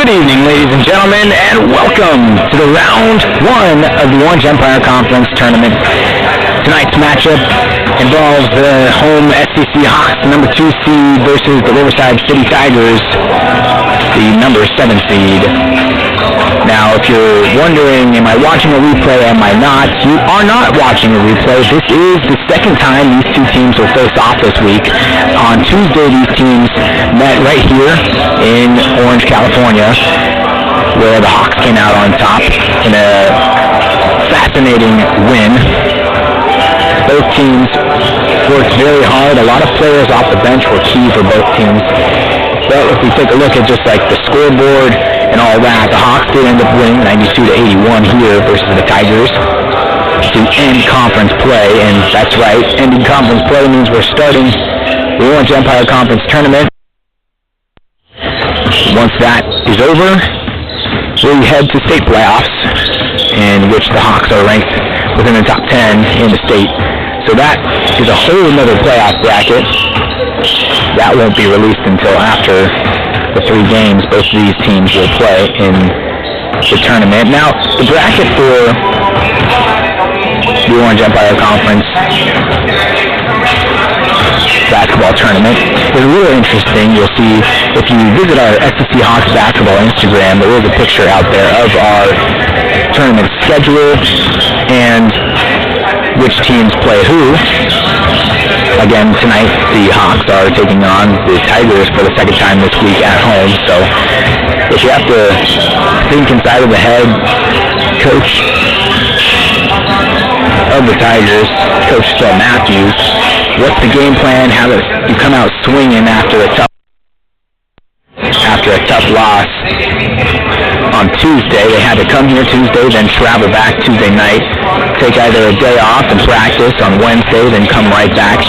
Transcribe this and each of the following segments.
Good evening, ladies and gentlemen, and welcome to the round one of the Orange Empire Conference Tournament. Tonight's matchup involves the home SCC Hawks, the number 2 seed, versus the Riverside City Tigers, the number 7 seed. Now, if you're wondering, am I watching a replay, am I not? You are not watching a replay. This is the second time these two teams will face off this week. On Tuesday, these teams met right here in Orange, California, where the Hawks came out on top in a fascinating win. Both teams worked very hard. A lot of players off the bench were key for both teams. But if we take a look at just like the scoreboard and all that, the Hawks did end up winning 92-81 here versus the Tigers to end conference play. And that's right, ending conference play means we're starting the Orange Empire Conference Tournament. Once that is over, we head to state playoffs, in which the Hawks are ranked within the top 10 in the state. So that is a whole other playoff bracket. That won't be released until after the 3 games both of these teams will play in the tournament. Now, the bracket for the Orange Empire Conference basketball tournament is really interesting. You'll see, if you visit our SCC Hawks basketball Instagram, there is a picture out there of our tournament schedule and which teams play who. Again, tonight the Hawks are taking on the Tigers for the second time this week at home. So if you have to think inside of the head, coach of the Tigers, Coach Phil Matthews, what's the game plan? How do you come out swinging after a tough loss on Tuesday? They had to come here Tuesday, then travel back Tuesday night, take either a day off and practice on Wednesday, then come right back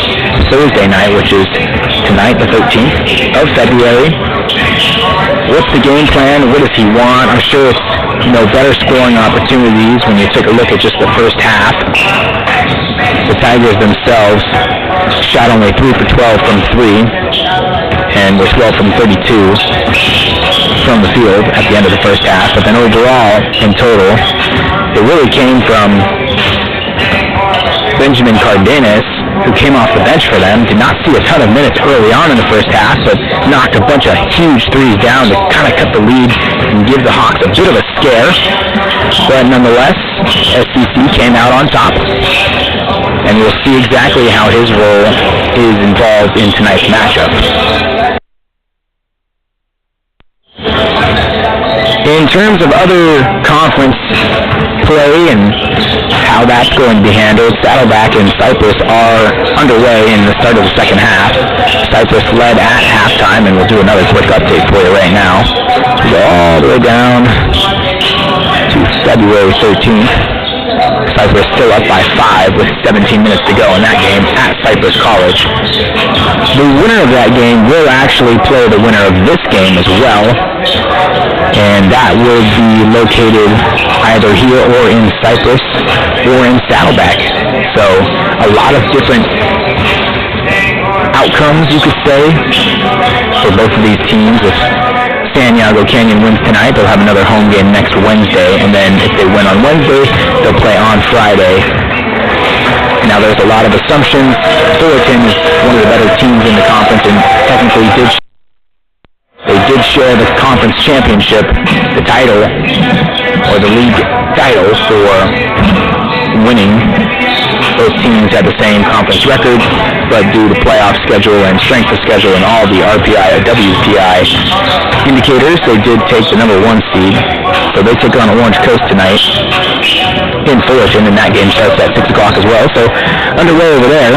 Thursday night, which is tonight, the 13th of February. What's the game plan? What does he want? I'm sure it's, better scoring opportunities when you take a look at just the first half. The Tigers themselves shot only 3 for 12 from 3 and were 12 from 32 from the field at the end of the first half. But then overall, in total, it really came from Benjamin Cardenas, who came off the bench for them. Did not see a ton of minutes early on in the first half, but knocked a bunch of huge threes down to kind of cut the lead and give the Hawks a bit of a scare. But nonetheless, SCC came out on top, and we'll see exactly how his role is involved in tonight's matchup. In terms of other conference play and how that's going to be handled, Saddleback and Cypress are underway in the start of the second half. Cypress led at halftime, and we'll do another quick update for you right now. We go all the way down to February 13th. Cypress still up by 5 with 17 minutes to go in that game at Cypress College. The winner of that game will actually play the winner of this game as well, and that will be located either here or in Cypress or in Saddleback. So a lot of different outcomes, you could say, for both of these teams. If San Diego Canyon wins tonight, they'll have another home game next Wednesday, and then if they win on Wednesday, they'll play on Friday. Now, there's a lot of assumptions. Fullerton is one of the better teams in the conference, and technically they did share the conference championship, the title, or the league title for winning. Those teams had the same conference record, but due to playoff schedule and strength of schedule and all the RPI or WPI indicators, they did take the number 1 seed. So they took on Orange Coast tonight in Fullerton, and that game starts at 6 o'clock as well. So underway over there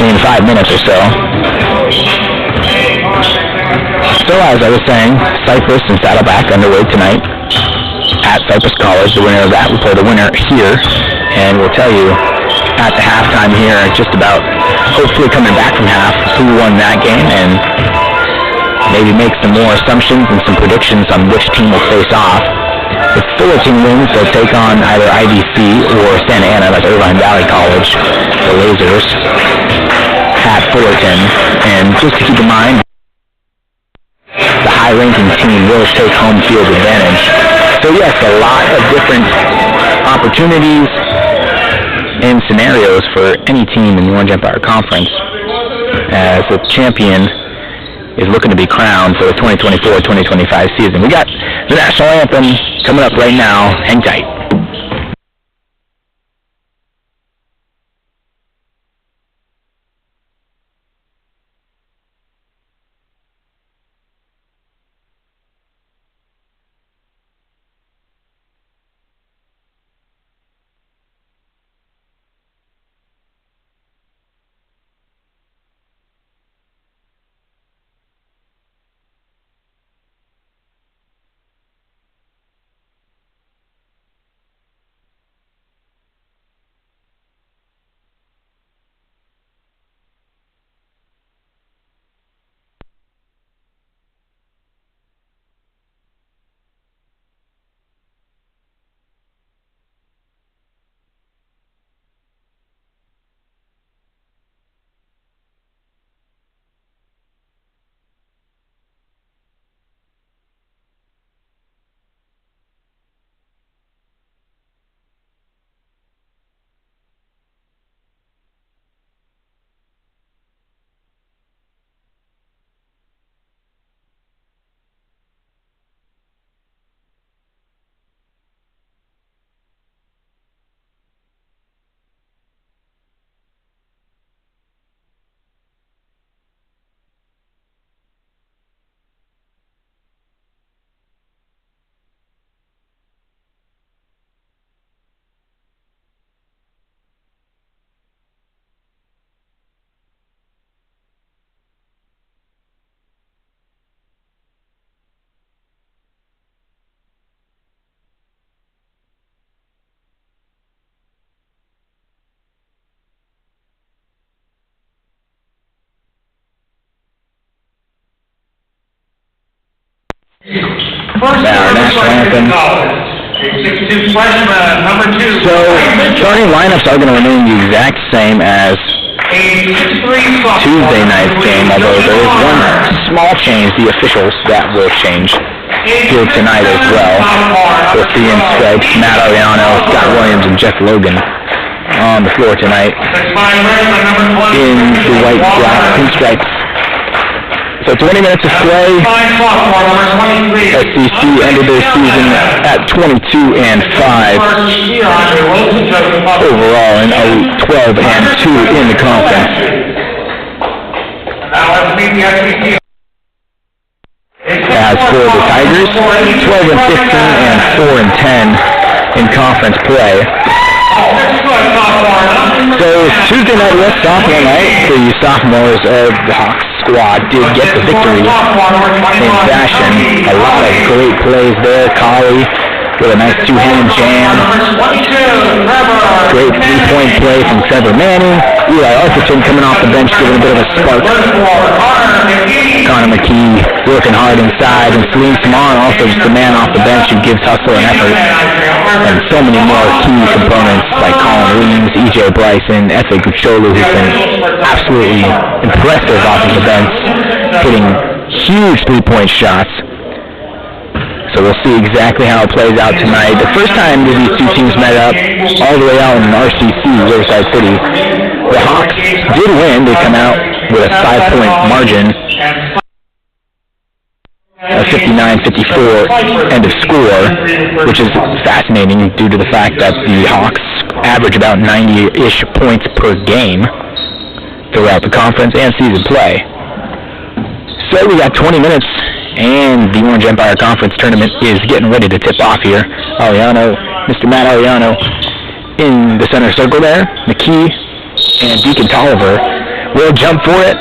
in 5 minutes or so. So as I was saying, Cypress and Saddleback underway tonight at Cypress College. The winner of that will play the winner here, and we'll tell you at the halftime here just about, hopefully coming back from half, who won that game, and maybe make some more assumptions and some predictions on which team will face off. If Fullerton wins, they'll take on either IVC or Santa Ana, like Irvine Valley College, the Lasers, at Fullerton. And just to keep in mind, the high high-ranking team will take home field advantage. So yes, a lot of different opportunities and scenarios for any team in the Orange Empire Conference as the champion is looking to be crowned for the 2024-2025 season. We got the national anthem coming up right now. Hang tight. Our national anthem. So, starting lineups are going to remain the exact same as Tuesday night's game, although there is one small change, the officials, that will change here tonight as well. We'll see in stripes Matt Ariano, Scott Williams, and Jeff Logan on the floor tonight in the white, black, pink stripes. So 20 minutes of play. SCC ended their season at 22-5 overall and 12-2 in the conference. As for the Tigers, 12-15 and 4-10 in conference play. So Tuesday night was sophomore night. The sophomores of the Hawks squad did get the victory in fashion. A lot of great plays there. Collie with a nice two-hand jam. Great three-point play from Trevor Manning. Eli Arthurton coming off the bench giving a bit of a spark. Connor McKee working hard inside, and Salim Saman also just a man off the bench who gives hustle and effort. And so many more key components like Colin Williams, E.J. Bryson, Efe Gucholu, who's been absolutely impressive off of the bench, hitting huge three-point shots. So we'll see exactly how it plays out tonight. The first time that these two teams met up, all the way out in RCC, Riverside City, the Hawks did win. They come out with a 5-point margin, a 59-54 end of score, which is fascinating due to the fact that the Hawks average about 90-ish points per game throughout the conference and season play. So we got 20 minutes, and the Orange Empire Conference tournament is getting ready to tip off here. Ariano, Mr. Matt Ariano in the center circle there. McKee and Deacon Tolliver will jump for it,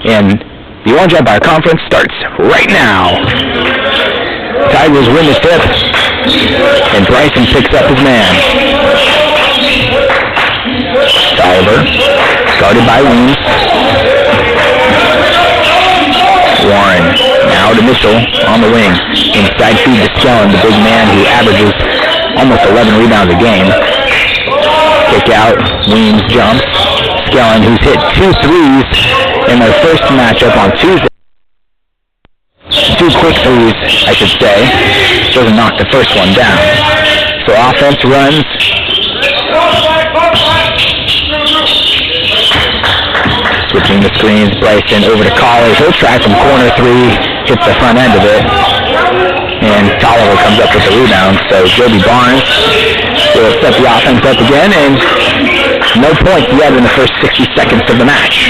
and the Orange Empire Conference starts right now. Tigers win the tip, and Bryson picks up his man. Tolliver, guarded by Weems. Warren, now to Mitchell on the wing. Inside feed to Skellen, the big man who averages almost 11 rebounds a game. Kick out, Weems jumps. Skellen, who's hit 2 threes in their first matchup on Tuesday. 2 quick threes, I should say. Doesn't knock the first one down. So offense runs. Switching the screens, Bryson over to Colley. He'll try from corner three, hits the front end of it. And Tolliver comes up with the rebound. So Joby Barnes will set the offense up again, and no points yet in the first 60 seconds of the match.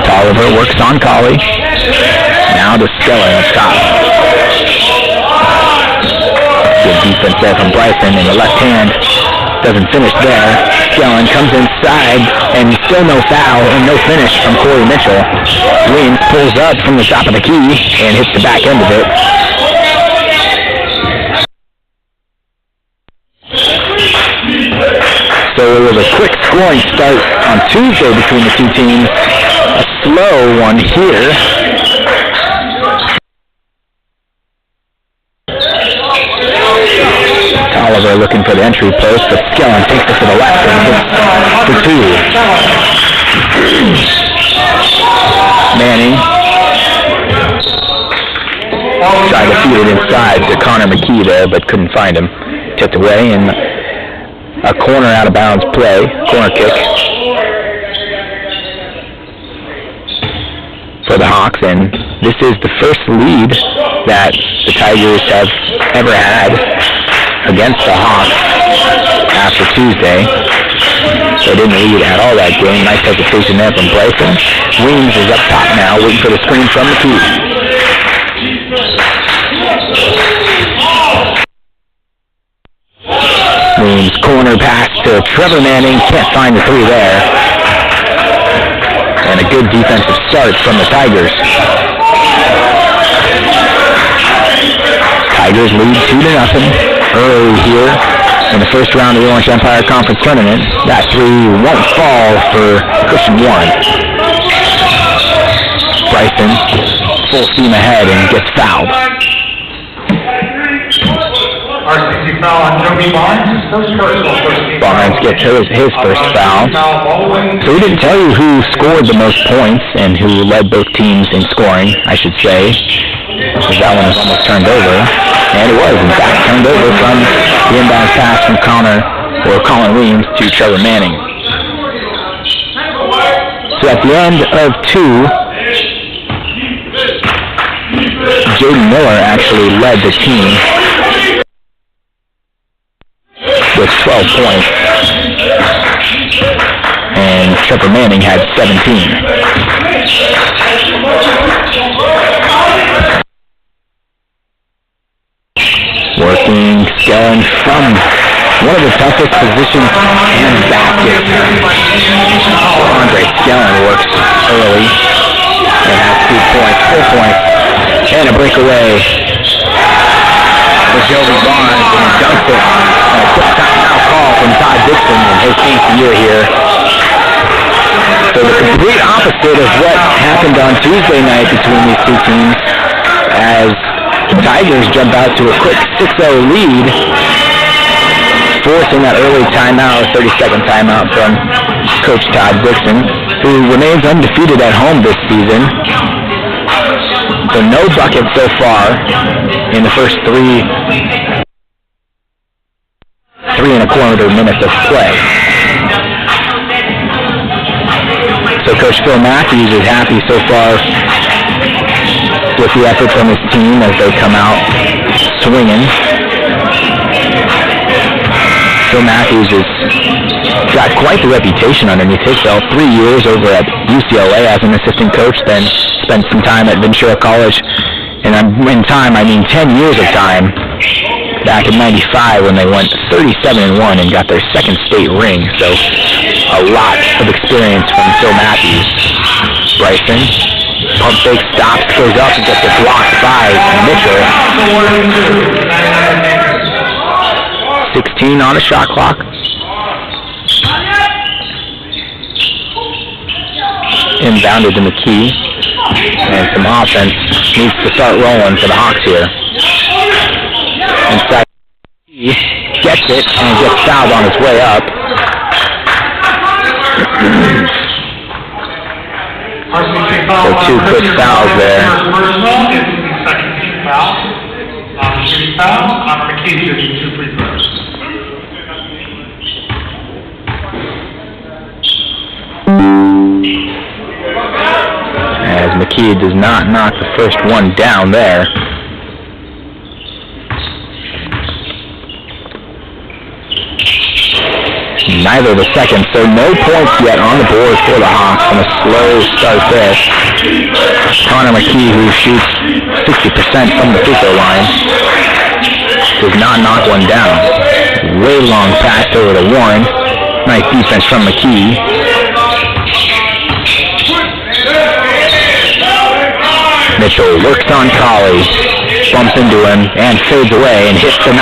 Tolliver works on Colley. Now to Skellen up top. Good defense there from Bryson in the left hand. Doesn't finish there. Skellen comes inside, and still no foul and no finish from Corey Mitchell. Williams pulls up from the top of the key and hits the back end of it. So it was a quick scoring start on Tuesday between the two teams. A slow one here. Tolliver looking for the entry post, but Skellen takes it to the left and hits for two. Manning tried to feed it inside to Connor McKee there, but couldn't find him. Tipped away, and a corner out of bounds play, corner kick for the Hawks, and this is the first lead that the Tigers have ever had against the Hawks after Tuesday. They didn't lead at all that game. Nice hesitation there from Bryson. Weems is up top now, waiting for the screen from McKee. Weems corner pass to Trevor Manning. Can't find the three there. And a good defensive start from the Tigers. Tigers lead 2-0 early here in the first round of the Orange Empire Conference Tournament. That three won't fall for Christian Warren. Bryson full steam ahead and gets fouled. SCC foul on Joby Barnes. Barnes gets his first foul. So we didn't tell you who scored the most points and who led both teams in scoring, I should say, because that one was almost turned over. And it was, in fact, turned over from the inbound pass from Colin Williams to Trevor Manning. So at the end of two, Jaden Miller actually led the team with 12 points, and Trevor Manning had 17. Working Skellen from one of the toughest positions in basket. Andre Skellen works early and has 4 points, and a breakaway for Joby Barnes, and he dunks it. And a quick timeout call from Todd Dixon in his 8th year here. So the complete opposite of what happened on Tuesday night between these two teams, as the Tigers jump out to a quick 6-0 lead, forcing that early timeout, 30-second timeout from Coach Todd Dixon, who remains undefeated at home this season. So no bucket so far in the first 3.25 minutes of play. So Coach Phil Matthews is happy so far with the effort from his team as they come out swinging. Phil Matthews has got quite the reputation underneath his belt. 3 years over at UCLA as an assistant coach, then spent some time at Ventura College. And in time, I mean 10 years of time, back in '95 when they went 37-1 and got their second state ring. So a lot of experience from Phil Matthews. Bryson, pump fake, stops, goes up and gets it blocked by Mitchell. 16 on the shot clock. Inbounded to McKee. And some offense needs to start rolling for the Hawks here. Inside, gets it and gets fouled on his way up. So two quick fouls there. Personal is the second team foul. Shooting foul. McKee shooting 2 free throws. As McKee does not knock the first one down there. Neither the second, so no points yet on the board for the Hawks on a slow start there. Connor McKee, who shoots 60% from the free throw line, does not knock one down. Way long pass over to Warren. Nice defense from McKee. Mitchell works on Colley, bumps into him, and fades away and hits the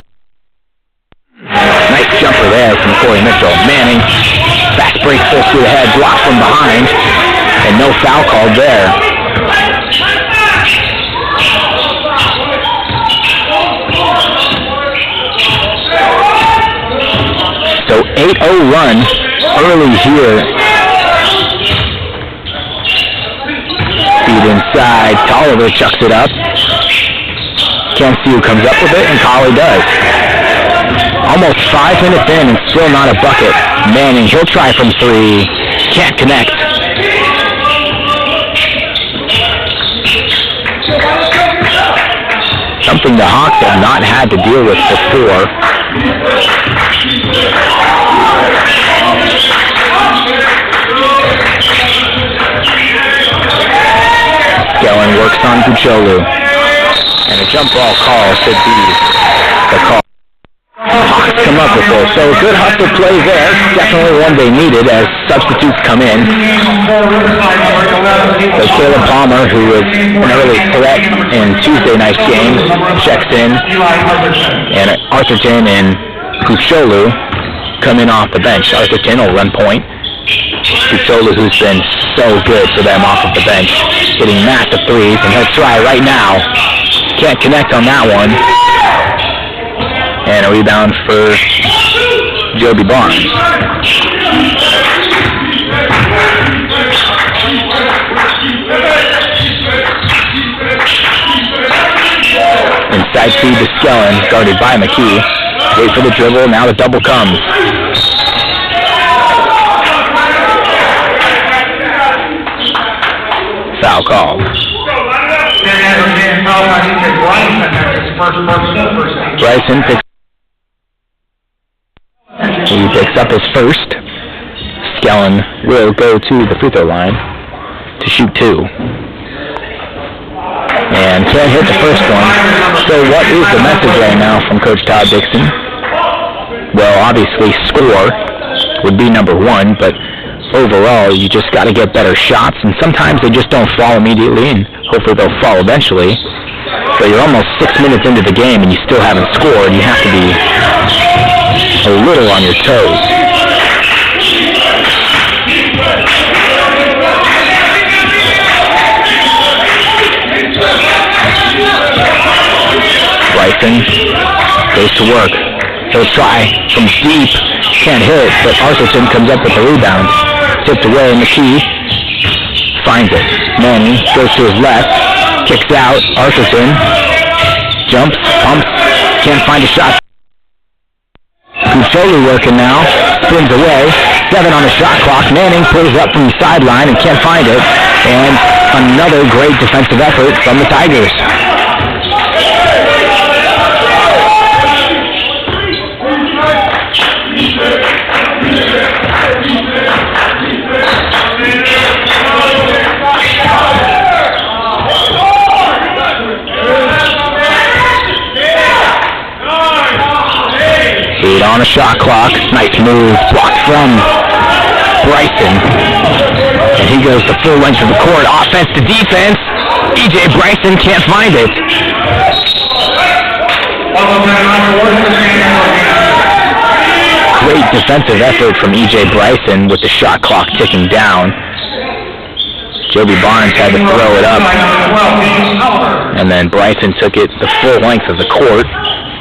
nice jumper there from Corey Mitchell. Manning, fast break full through the head, blocked from behind, and no foul called there. So 8-0 run early here. Feed inside, Tolliver chucks it up. Can't see who comes up with it, and Colley does. Almost 5 minutes in and still not a bucket. Manning, he'll try from 3. Can't connect. Something the Hawks have not had to deal with before. Skellen works on Bucholu. And a jump ball call should be the call. Hawks come up with it. So a good hustle play there. Definitely one they needed as substitutes come in. So Caleb Palmer, who was an early threat in Tuesday night's game, checks in. And Arthurton and Bucholu come in off the bench. Arthurton will run point. Bucholu, who's been so good for them off of the bench, hitting massive threes, and he'll try right now. Can't connect on that one. And a rebound for Joby Barnes. Inside feed to Skellen, guarded by McKee. Wait for the dribble, now the double comes. Foul call. Bryson picks up his first. Skellen will go to the free throw line to shoot 2. And can't hit the first one. So what is the message right now from Coach Todd Dixon? Well, obviously score would be number 1, but overall you just got to get better shots, and sometimes they just don't fall immediately, and hopefully they'll fall eventually. But you're almost 6 minutes into the game and you still haven't scored, and you have to be a little on your toes. Bryson goes to work. He'll try from deep. Can't hit, but Arthurton comes up with the rebound. Tipped away, McKee finds it. Manning goes to his left. Kicks out. Arthurton jumps, pumps. Can't find a shot. Bucholu working now. Spins away. 7 on the shot clock. Manning pulls up from the sideline and can't find it. And another great defensive effort from the Tigers. On a shot clock. Nice move. Blocked from Bryson. And he goes the full length of the court. Offense to defense. E.J. Bryson can't find it. Great defensive effort from E.J. Bryson with the shot clock ticking down. Joby Barnes had to throw it up. And then Bryson took it the full length of the court,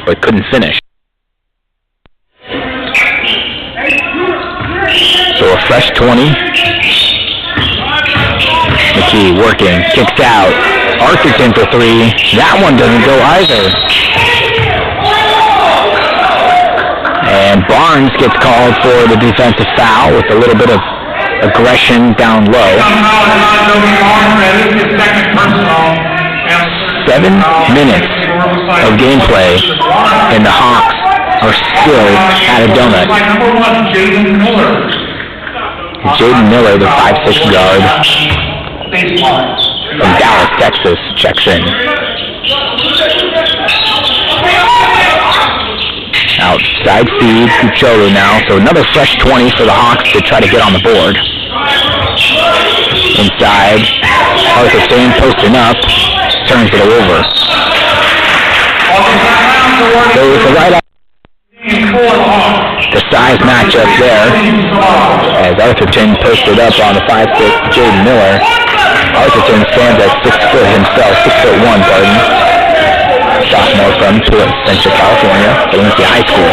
but couldn't finish. So a fresh 20. McKee working, kicks out. Arthurton for 3. That one doesn't go either. And Barnes gets called for the defensive foul with a little bit of aggression down low. 7 minutes of gameplay, and the Hawks are still at a donut. Jaden Miller, the 5'6" guard from Dallas, Texas, checks in. Outside feed, Cucciolo now, so another fresh 20 for the Hawks to try to get on the board. Inside, Arthurton posting up, turns it over. So it's a right out. The size matchup there, as Arthurton posted up on the 5'6" Jaden Miller. Arthurton stands at 6 foot himself, 6'1", pardon. Sophomore from Central California, Valencia High School.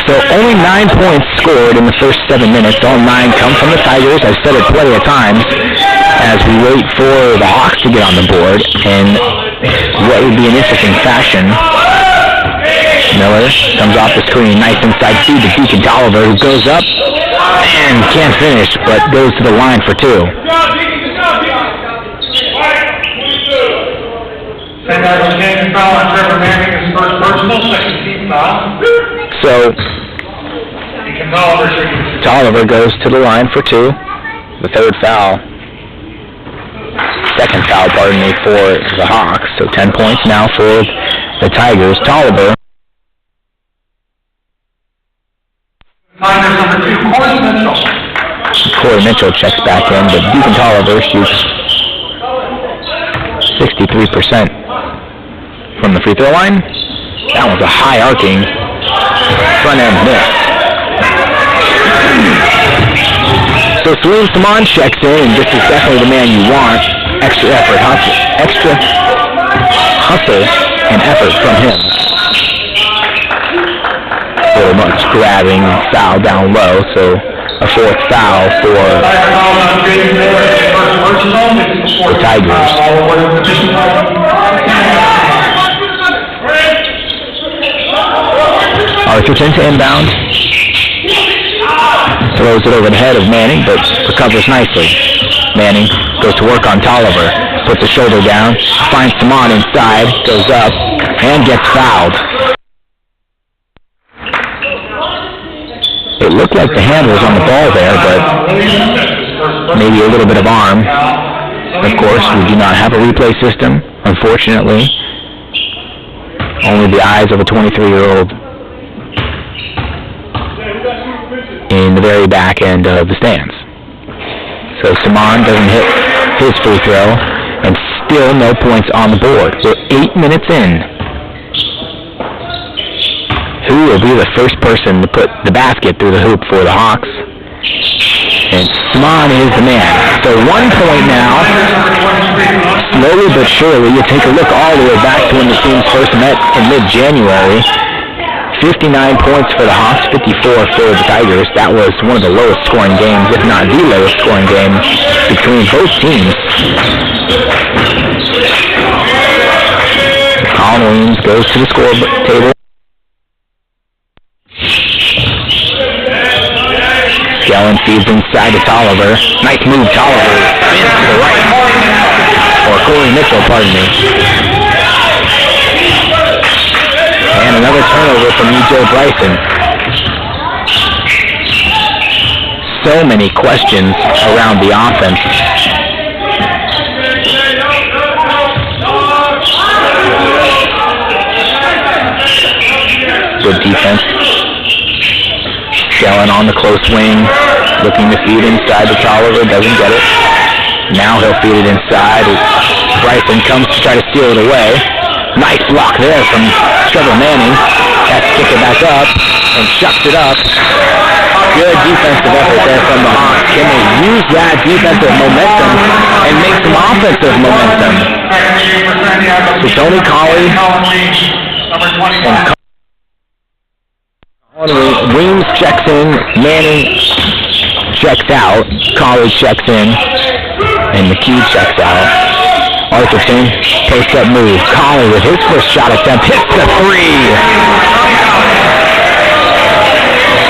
So only 9 points scored in the first 7 minutes. All 9 come from the Tigers. I've said it plenty of times as we wait for the Hawks to get on the board in what would be an interesting fashion. Miller comes off the screen, nice inside feed to Deacon Tolliver, who goes up and can't finish, but goes to the line for 2. So Tolliver goes to the line for 2. The third foul. Second foul, pardon me, for the Hawks. So 10 points now for the Tigers. Tolliver. Corey Mitchell checks back in, but Deacon Tolliver shoots 63% from the free throw line. That was a high arcing front end miss. So Salim Saman checks in, and this is definitely the man you want. Extra effort, extra hustle and effort from him. Very much grabbing, foul down low, so a fourth foul for the Tigers. Arthurton to inbound. Throws it over the head of Manning, but recovers nicely. Manning goes to work on Tolliver. Puts the shoulder down. Finds Saman inside. Goes up and gets fouled. It looked like the hand was on the ball there, but maybe a little bit of arm. Of course, we do not have a replay system, unfortunately. Only the eyes of a 23-year-old in the very back end of the stands. So Saman doesn't hit his free throw, and still no points on the board. We're 8 minutes in. Who will be the first person to put the basket through the hoop for the Hawks? And Saman is the man. So 1 point now. Slowly but surely, you take a look all the way back to when the teams first met in mid-January. 59 points for the Hawks, 54 for the Tigers. That was one of the lowest scoring games, if not the lowest scoring game between both teams. Colin Williams goes to the score table. Skellen feeds inside to Tolliver. Nice move, Tolliver. Spins to the right. Or Corey Mitchell, pardon me. And another turnover from E.J. Bryson. So many questions around the offense. Good defense. Skellen on the close wing, looking to feed inside to Tolliver, doesn't get it. Now he'll feed it inside. Bryson comes to try to steal it away. Nice block there from Trevor Manning. Has to kick it back up and shucks it up. Good defensive effort there from the Hawks. Can they use that defensive momentum and make some offensive momentum? So Tony Colley and Weems checks in, Manning checks out, Colley checks in, and McKee checks out. Arthurton, post-up move. Colley with his first shot attempt, hits the three.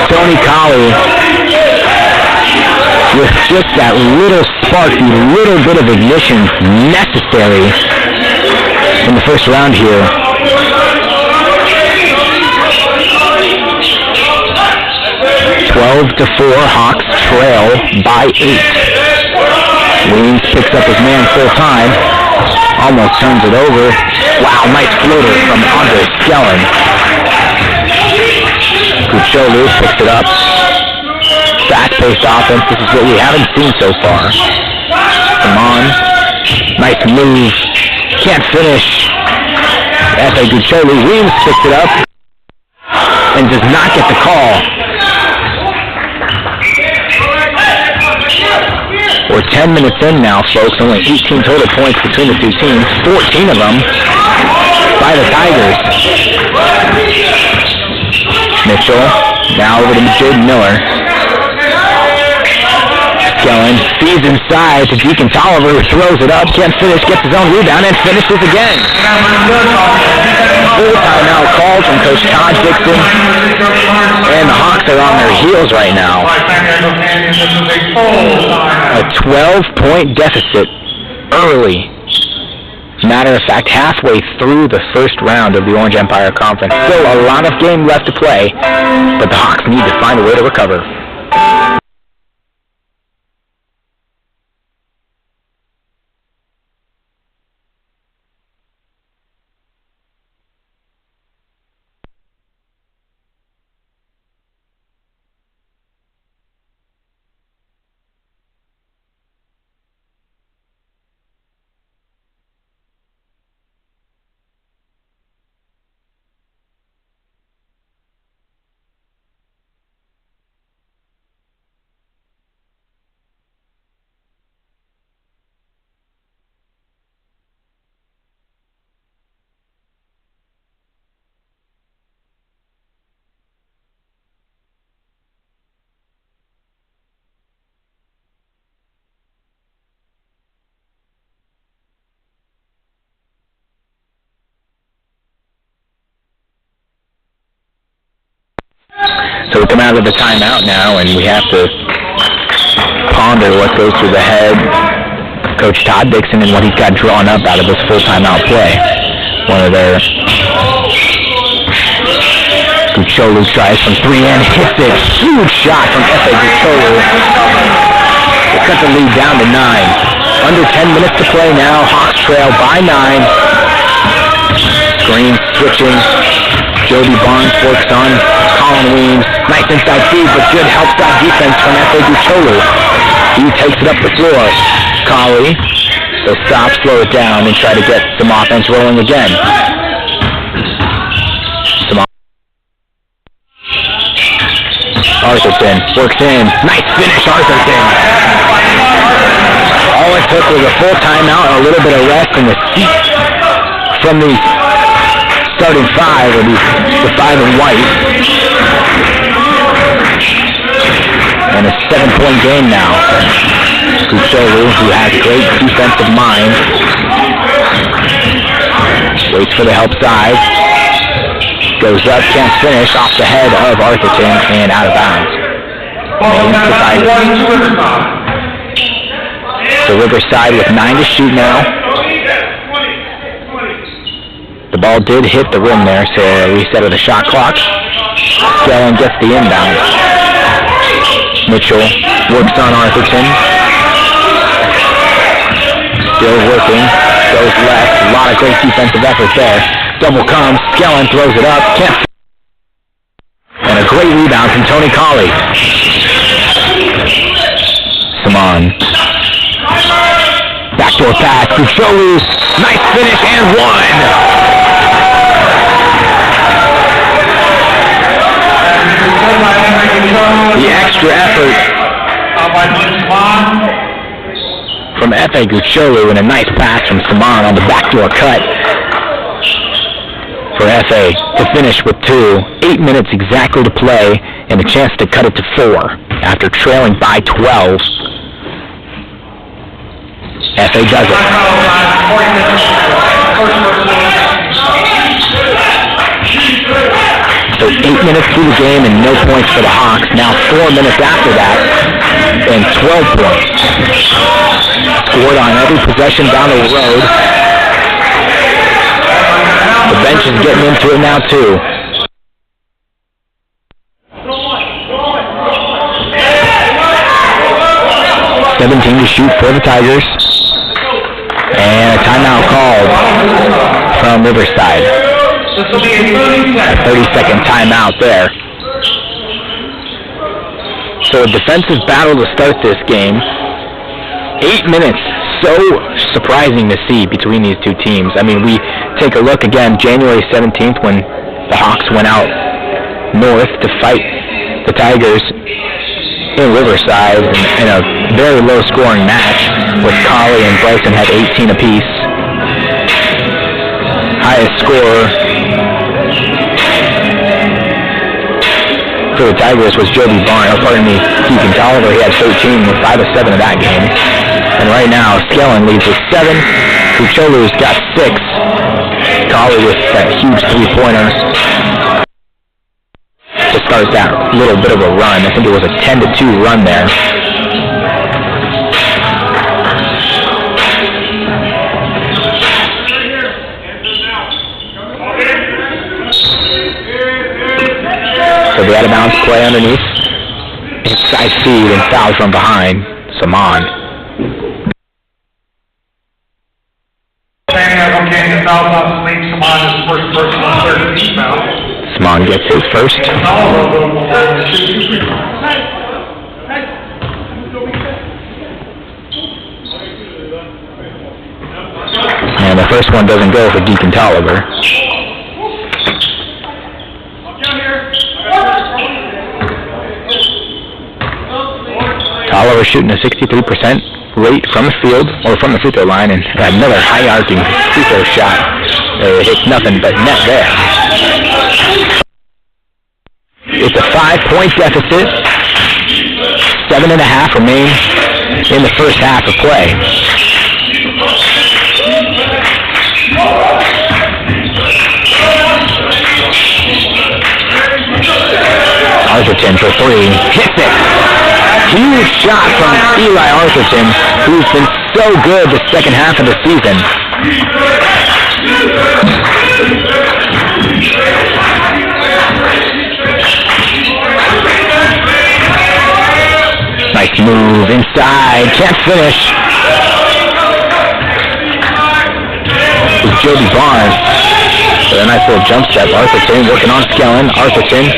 Tony Colley with just that little spark, the little bit of ignition necessary in the first round here. (12-4), Hawks trail by 8. Weems picks up his man full time, almost turns it over. Wow, nice floater from Andre Skellen. Kucholu picks it up. Fast-paced offense. This is what we haven't seen so far. Come on. Nice move. Can't finish. F.A. Kucholu. Weems picks it up and does not get the call. We're 10 minutes in now, folks. Only 18 total points between the two teams. 14 of them by the Tigers. Mitchell, now over to Jaden Miller. Skellen feeds inside to Deacon Tolliver, who throws it up, can't finish, gets his own rebound, and finishes again. Full timeout called from Coach Todd Dixon, and the Hawks are on their heels right now. A 12-point deficit early. Matter of fact, halfway through the first round of the Orange Empire Conference. Still a lot of game left to play, but the Hawks need to find a way to recover. So we come out of the timeout now, and we have to ponder what goes through the head of Coach Todd Dixon and what he's got drawn up out of this full timeout play. One of their Kucholu tries from 3 and hits it. Huge shot from F.A. Kucholu. They cut the lead down to 9. Under 10 minutes to play now. Hawks trail by 9. Screen switching. Jody Barnes works on Colin Weems. Nice inside feed, but good help stop defense from F.A. Kucholu. He takes it up the floor. Colley, they'll stop, slow it down, and try to get some offense rolling again. Arthurton works in. Nice finish, Arthurton. All it took was a full timeout, a little bit of rest, and the seat from the starting 5, or the 5 in white. And a 7-point game now. Kucholu, who has great defensive mind, waits for the help side. Goes up, can't finish, off the head of Arthurton and out of bounds. So Riverside with 9 to shoot now. The ball did hit the rim there, so a reset of the shot clock. Skellen gets the inbound. Mitchell works on Arthurton. Still working, goes left. A lot of great defensive effort there. Double comes, Skellen throws it up, can't. And a great rebound from Tony Colley. Simon. Backdoor pass, Kucholu, nice finish and 1. The extra effort from F.A. Kucholu and a nice pass from Simon on the backdoor cut. for FA to finish with 2. 8 minutes exactly to play, and a chance to cut it to 4 after trailing by 12. FA does it. So 8 minutes through the game and no points for the Hawks. Now 4 minutes after that and 12 points. Scored on every possession down the road. The bench is getting into it now too. $17 to shoot for the Tigers. And a timeout called from Riverside. This will be a 30-second timeout there. So a defensive battle to start this game. 8 minutes. So surprising to see between these two teams. I mean, we take a look again, January 17th when the Hawks went out north to fight the Tigers in Riverside in a very low-scoring match with Colley and Bryson had 18 apiece. Highest scorer for the Tigers was Deacon Tolliver. He had 13 with 5 of 7 of that game. And right now, Skellen leads with 7. Kucholu's got 6. Colley with that huge 3-pointer to start that little bit of a run. I think it was a 10-2 run there. So the out-of-bounds play underneath. Inside feed and foul from behind. Saman. Saman gets his first. And the first one doesn't go for Deacon Tolliver. Tolliver shooting a 63% rate from the field, or from the free throw line, and another high-arcing free throw shot. It hits nothing but net there. It's a 5-point deficit. 7.5 remain in the first half of play. Arthurton for 3. Hits it. Huge shot from Eli Arthurton, who's been so good the second half of the season. Nice move inside, can't finish. It's Jody Barnes. So a nice little jump step. Arthurton working on Skellen. Arthurton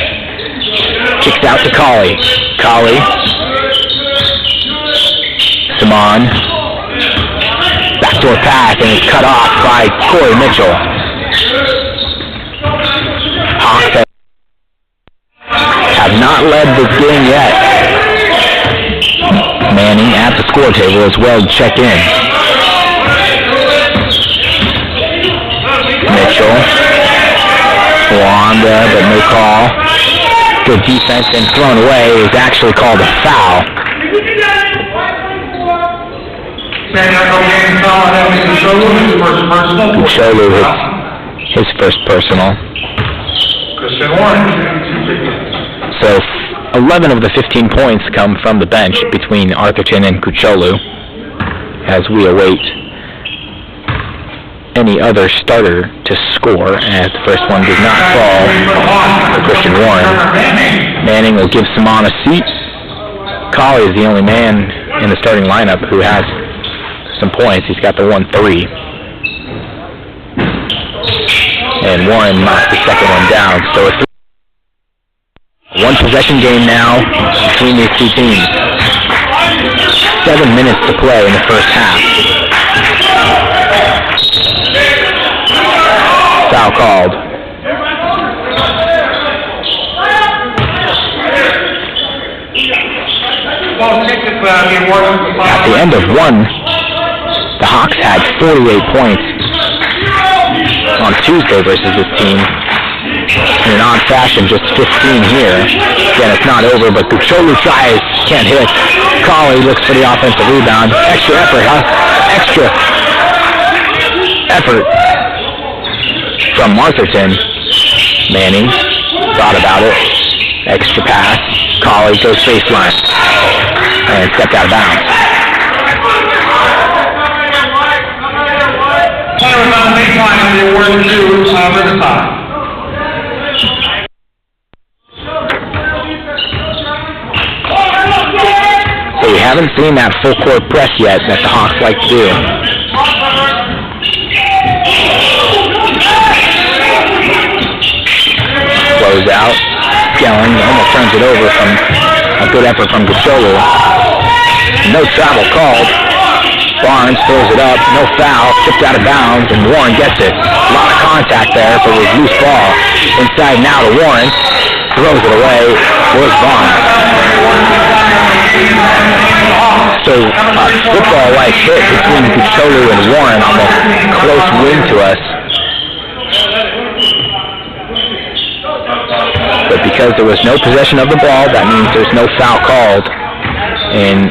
kicks out to Colley. Colley. Saman. Backdoor pass, and it's cut off by Corey Mitchell. Hawks have not led this game yet. Manning at the score table as well to check in. Mitchell. Wanda, but no call. Good defense and thrown away. Is actually called a foul. Kucholu hits his first personal. So 11 of the 15 points come from the bench between Arthurton and Kucholu as we await any other starter to score, as the first one does not fall for Christian Warren. Manning will give Saman a seat. Colley is the only man in the starting lineup who has some points. He's got the 1-3. And Warren knocked the second one down. So it's a one-possession game now between these two teams. 7 minutes to play in the first half. Foul called. At the end of one, the Hawks had 48 points. on Tuesday versus this team. In an odd fashion, just 15 here. Again, it's not over, but Gucholu tries, can't hit. Colley looks for the offensive rebound. Extra effort, huh? Extra effort from Arthurton. Manning thought about it. Extra pass. Colley goes baseline. And stepped out of bounds. Player was on the baseline of the award to Riverside. So we haven't seen that full court press yet that the Hawks like to do. Close out. Skellen almost turns it over from a good effort from Gucholu. No travel called. Barnes throws it up. No foul. Chipped out of bounds, and Warren gets it. A lot of contact there, but it was loose ball. Inside now to Warren. Throws it away. Where's Vaughn? So football-like hit between Gucholu and Warren on the close wing to us. But because there was no possession of the ball, that means there's no foul called in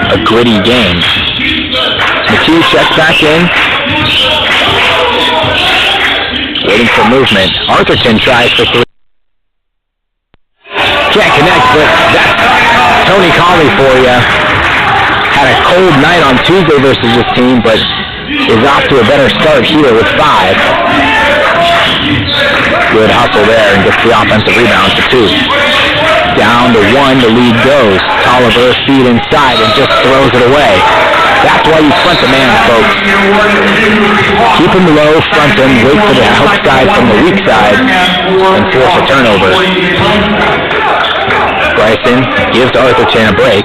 a gritty game. McKee checks back in. Waiting for movement. Arthurton tries for three. Can't connect, but that's Tony Colley for you. Had a cold night on Tuesday versus this team, but is off to a better start here with 5. Good hustle there and gets the offensive rebound for 2. Down to 1, the lead goes. Tolliver feed inside and just throws it away. That's why you front the man, folks. Keep him low, front him, wait for the outside from the weak side, and force a turnover. Bryson gives Arthurton a break.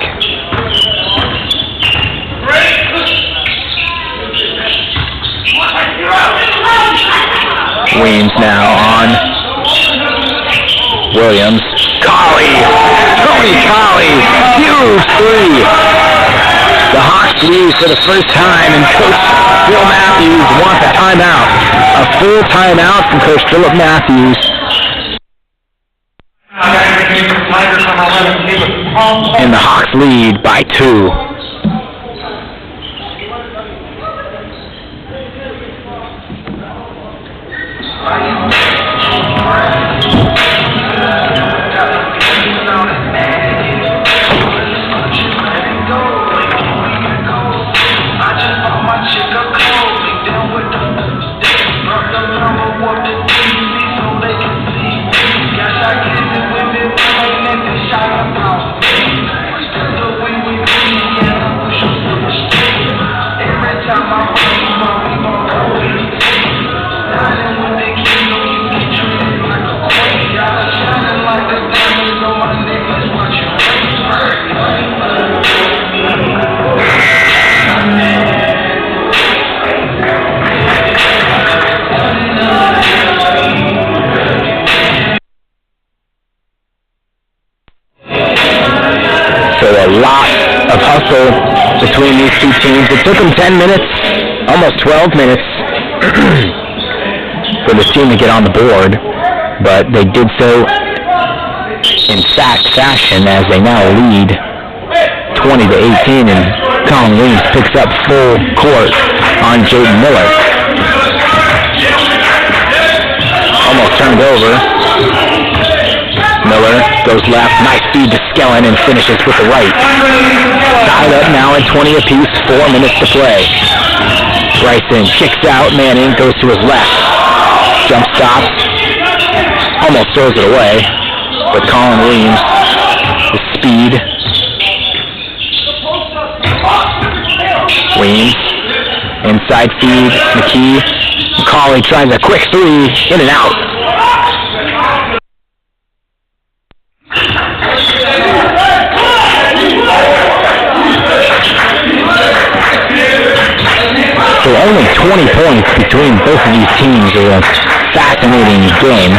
Weems now on Williams. Colley! Tony Colley! Huge 3! The Hawks lead for the first time, and Coach Bill Matthews wants a timeout. A full timeout from Coach Philip Matthews. And the Hawks lead by 2. Between these two teams. It took them 10 minutes, almost 12 minutes for this team to get on the board, but they did so in fast fashion as they now lead 20-18, and Colin Williams picks up full court on Jaden Miller. Almost turned over. Miller goes left, nice feed to Skellen and finishes with the right. Tied up now at 20 apiece, 4 minutes to play. Bryson kicks out, Manning goes to his left. Jump stops, almost throws it away, but Colin Williams, the speed. Williams, inside feed, McKee. Colley tries a quick 3, in and out. So only 20 points between both of these teams is a fascinating game.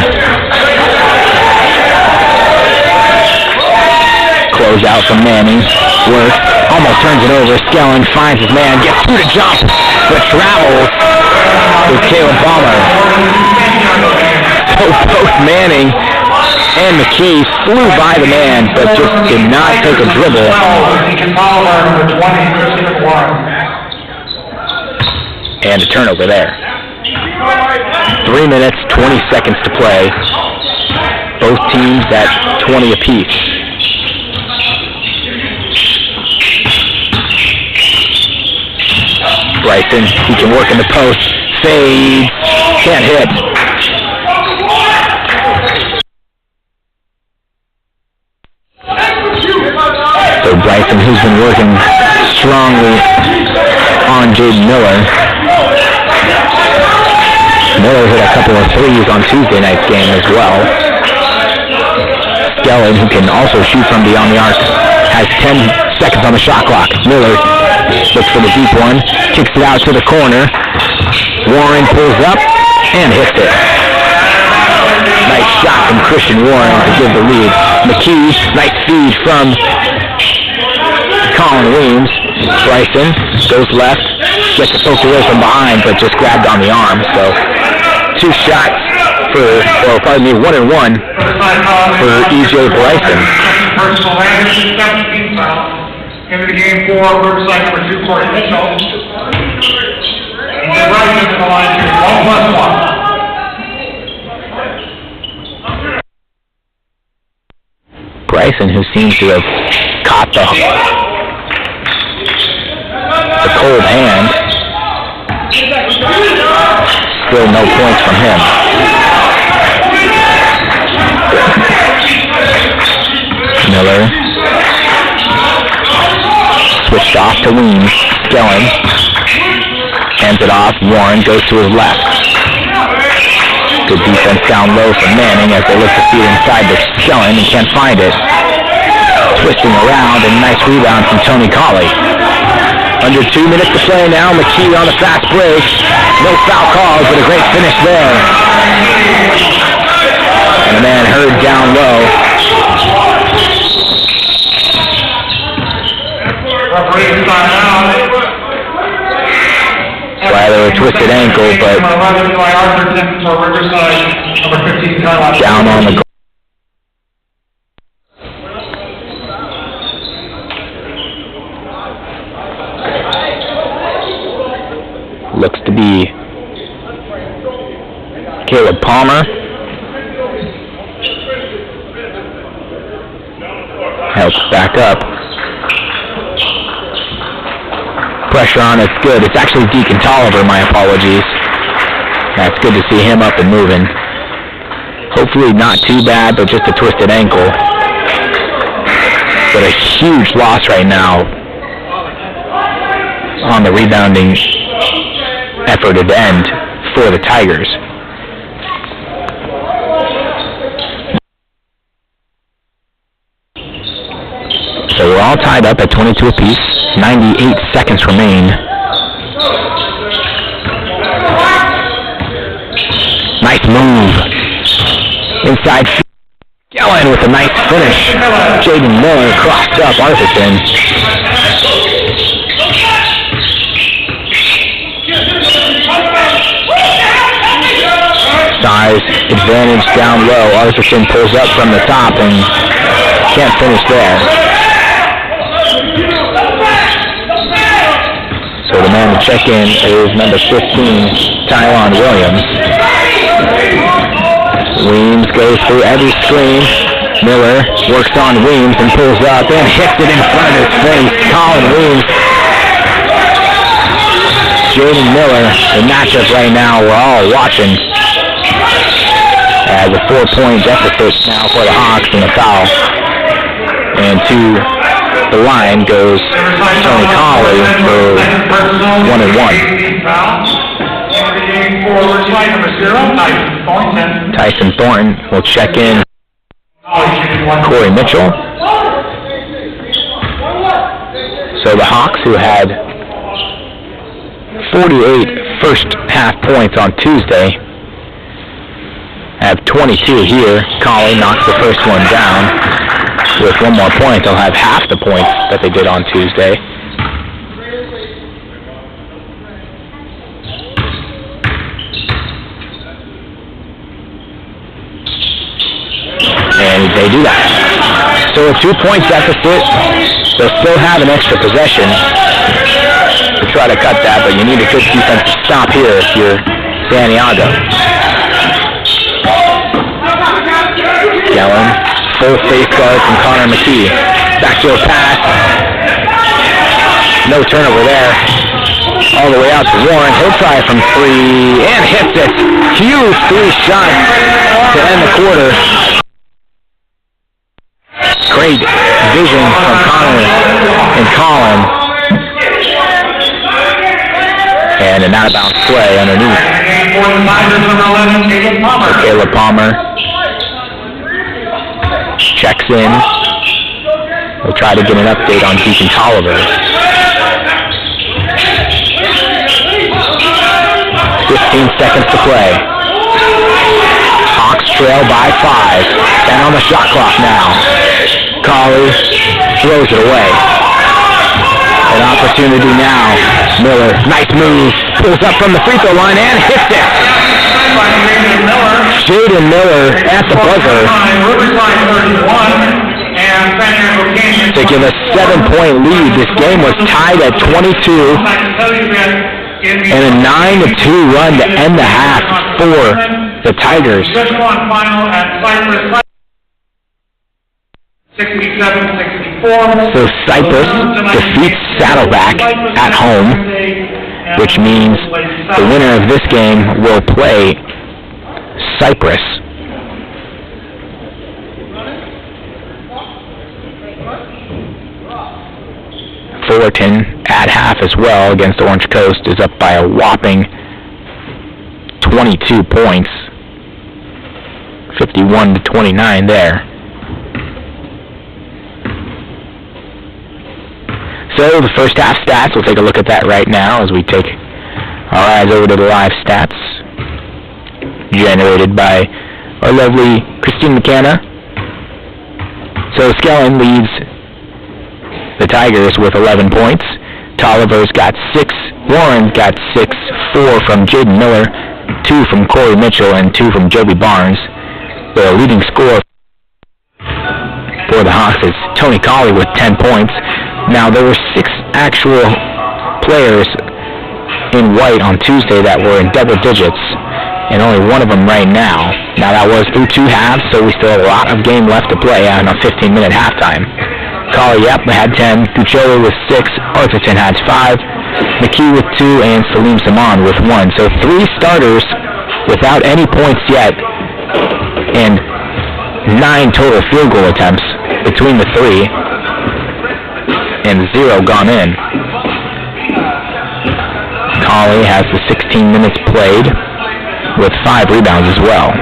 Close out from Manning. Worth almost turns it over. Skellen finds his man, gets through to jump, but travels. with Caleb Palmer. So both Manning and McKee flew by the man, but just did not take a dribble. And a turnover there. 3 minutes, 20 seconds to play. Both teams at 20 apiece. Bryson, he can work in the post. Fades. Can't hit. So Bryson, who's been working strongly on Jaden Miller. Miller hit a couple of threes on Tuesday night's game as well. Skellen, who can also shoot from beyond the arc, has 10 seconds on the shot clock. Miller looks for the deep one, kicks it out to the corner. Warren pulls up and hits it. Nice shot from Christian Warren to give the lead. McKee, nice feed from Colin Weems. Bryson goes left, gets it poked away from behind, but just grabbed on the arm. So 2 shots for, or pardon me, 1 and 1 for E.J. Bryson. Personal advantage, 17 fouls. Into the game for Riverside number 2, Corey Mitchell. E.J. Bryson to the line to 1+1. Bryson, who seems to have caught the cold hand. Still no points from him. Miller. Switched off to Weems. Skellen. Hands it off. Warren goes to his left. Good defense down low from Manning as they look to feed inside to Skellen and can't find it. Twisting around, and nice rebound from Tony Colley. Under 2 minutes to play now. McKee on the fast break. No foul calls, but a great finish there. And the man heard down low. Rather a twisted ankle, but down on the goal. Looks to be Caleb Palmer. Helps back up. Pressure on, it's good. It's actually Deacon Tolliver, my apologies. That's good to see him up and moving. Hopefully not too bad, but just a twisted ankle. But a huge loss right now on the rebounding effort at the end for the Tigers. So we're all tied up at 22 apiece. 98 seconds remain. Nice move. Inside. Skellen with a nice finish. Jaden Miller crossed up Arthurson. Size advantage down low. Arthurson pulls up from the top and can't finish there. So the man to check in is number 15, Tylon Williams. Weems goes through every screen. Miller works on Weems and pulls up and hits it in front of his face. Colin Weems. Jaden Miller, the matchup right now we're all watching. As a 4-point deficit now for the Hawks and the foul. And to the line goes Tony Colley for 1 and 1. Tyson Thornton will check in. Corey Mitchell. So the Hawks, who had 48 first half points on Tuesday, have 22 here. Colley knocks the first one down. With 1 more point, they'll have half the points that they did on Tuesday. they do that. So a 2-point deficit. They'll still have an extra possession to try to cut that, but you need a good defensive stop here if you're Santiago. Gellin, full face guard from Connor McKee. Backdoor pass. No turnover there. All the way out to Warren. He'll try from 3 and hits it. Huge 3 shot to end the quarter. Great vision from Connor and Colin. And an out-of-bounds play underneath. So Caleb Palmer checks in. We'll try to get an update on Deacon Tolliver. 15 seconds to play. Hawks trail by 5. 10 on the shot clock now. Colley throws it away. An opportunity now. Miller, nice move. Pulls up from the free throw line and hits it. Jaden Miller at the buzzer to give a 7-point lead. This game was tied at 22 and a 9-2 run to end the half for the Tigers. 67-64. So Cypress defeats Saddleback at home, which means the winner of this game will play Cypress. Fullerton at half as well against Orange Coast is up by a whopping 22 points. 51-29 there. So the first half stats, we'll take a look at that right now as we take our eyes over to the live stats generated by our lovely Christine McKenna. So Skellen leads the Tigers with 11 points. Tolliver's got 6. Warren's got 6. 4 from Jaden Miller, 2 from Corey Mitchell, and 2 from Joby Barnes. The leading scorer for the Hawks is Tony Colley with 10 points. Now, there were 6 actual players in white on Tuesday that were in double digits, and only one of them right now. Now, that was through 2 halves, so we still have a lot of game left to play on a 15-minute halftime. Colley, had 10. Duchelli with 6. Arthurton has 5. McKee with 2, and Salim Saman with 1. So 3 starters without any points yet, and 9 total field goal attempts between the 3. And 0 gone in. Colley has the 16 minutes played with 5 rebounds as well.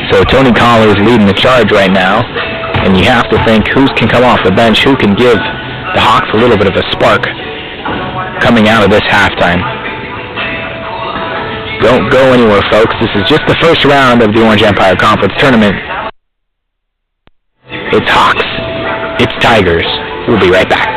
So Tony Colley is leading the charge right now, and you have to think who can come off the bench, who can give the Hawks a little bit of a spark coming out of this halftime. Don't go anywhere, folks. This is just the first round of the Orange Empire Conference Tournament. It's Hawks. It's Tigers. We'll be right back.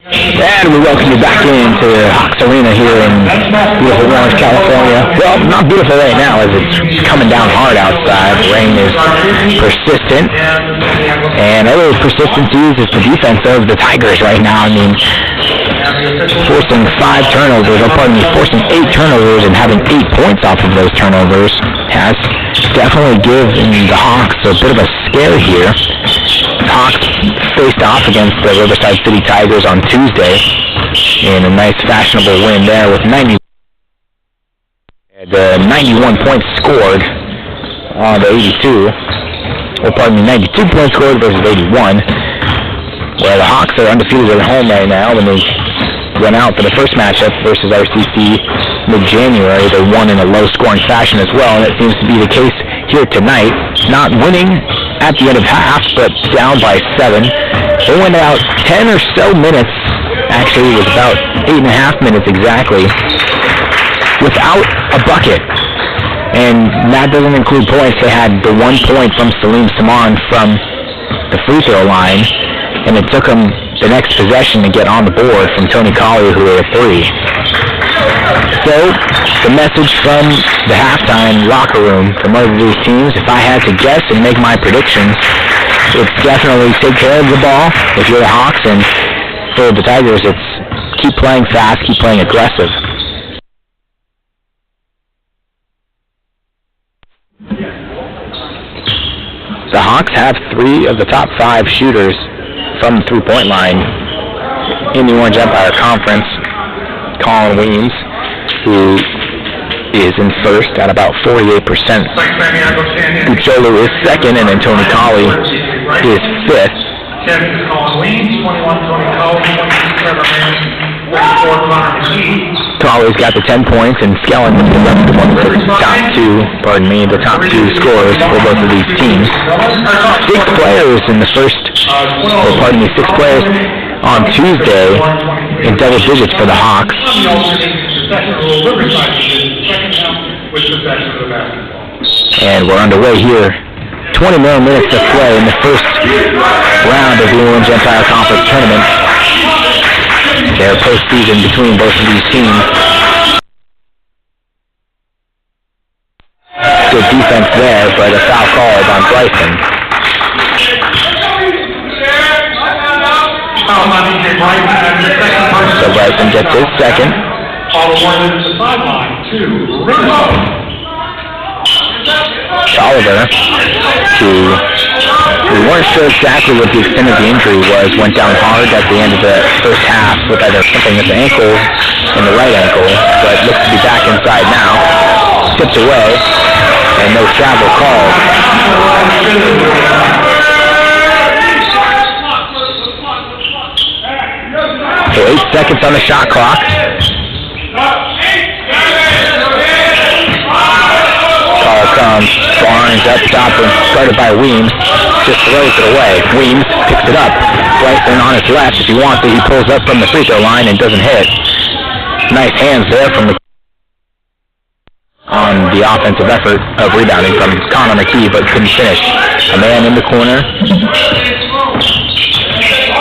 And we welcome you back into Hawks Arena here in beautiful Orange, California. Well, not beautiful right now as it's coming down hard outside. The rain is persistent. And other persistencies is the defense of the Tigers right now. I mean, forcing 8 turnovers and having 8 points off of those turnovers has definitely given the Hawks a bit of a scare here. The Hawks faced off against the Riverside City Tigers on Tuesday in a nice fashionable win there with 91 points scored on the 92. 92 points scored versus 81. Where the Hawks are undefeated at home right now when they went out for the first matchup versus RCC mid-January. They won in a low-scoring fashion as well, and it seems to be the case here tonight. Not winning at the end of half, but down by 7. They went out 10 or so minutes, actually it was about 8.5 minutes exactly, without a bucket. And that doesn't include points. They had the 1 point from Salim Saman from the free throw line, and it took them the next possession to get on the board from Tony Collier, who hit a 3. So, the message from the halftime locker room from both of these teams, if I had to guess and make my predictions, it's definitely take care of the ball if you're the Hawks, and for the Tigers, it's keep playing fast, keep playing aggressive. The Hawks have 3 of the top 5 shooters from the three-point line in the Orange Empire Conference. Colin Weems, who is in first at about 48%. Bucholu is second, and then Tony Colley is fifth. Colin Weems, 21, Tony Colley, 27, 44, Connor McKee. Colley's got the 10 points, and Skellen is the top two scorers for both of these teams. 6 players in the first, 6 players on Tuesday in double digits for the Hawks. And we're underway here. 20 more minutes to play in the first round of the Orange Empire Conference Tournament. Their postseason between both of these teams. Good defense there, but a foul called on Bryson. So Bryson gets his second. Oliver, who we weren't sure exactly what the extent of the injury was, went down hard at the end of the first half with either something at the ankle and the right ankle, but looks to be back inside now. Tipped away, and no travel called. So 8 seconds on the shot clock. Call comes, Barnes up top and started by Weems, just throws it away. Weems picks it up. Bryson on his left, if he wants it, he pulls up from the free throw line and doesn't hit. Nice hands there from the on the offensive effort of rebounding from Connor McKee, but couldn't finish. A man in the corner.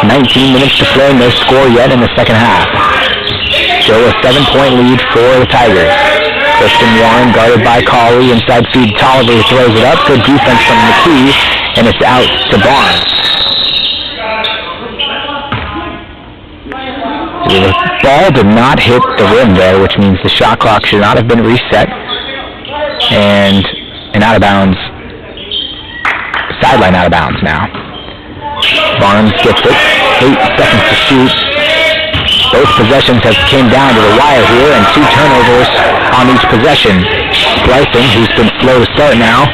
19 minutes to play, no score yet in the second half. Still a 7-point lead for the Tigers. Christian Warren guarded by Colley. Inside feed, Tolliver throws it up. Good defense from McKee, and it's out to Barnes. The ball did not hit the rim there, which means the shot clock should not have been reset. And an out of bounds, sideline out of bounds now. Barnes gets it, 8 seconds to shoot. Both possessions have came down to the wire here, and 2 turnovers on each possession. Bryson, who's been slow to start now.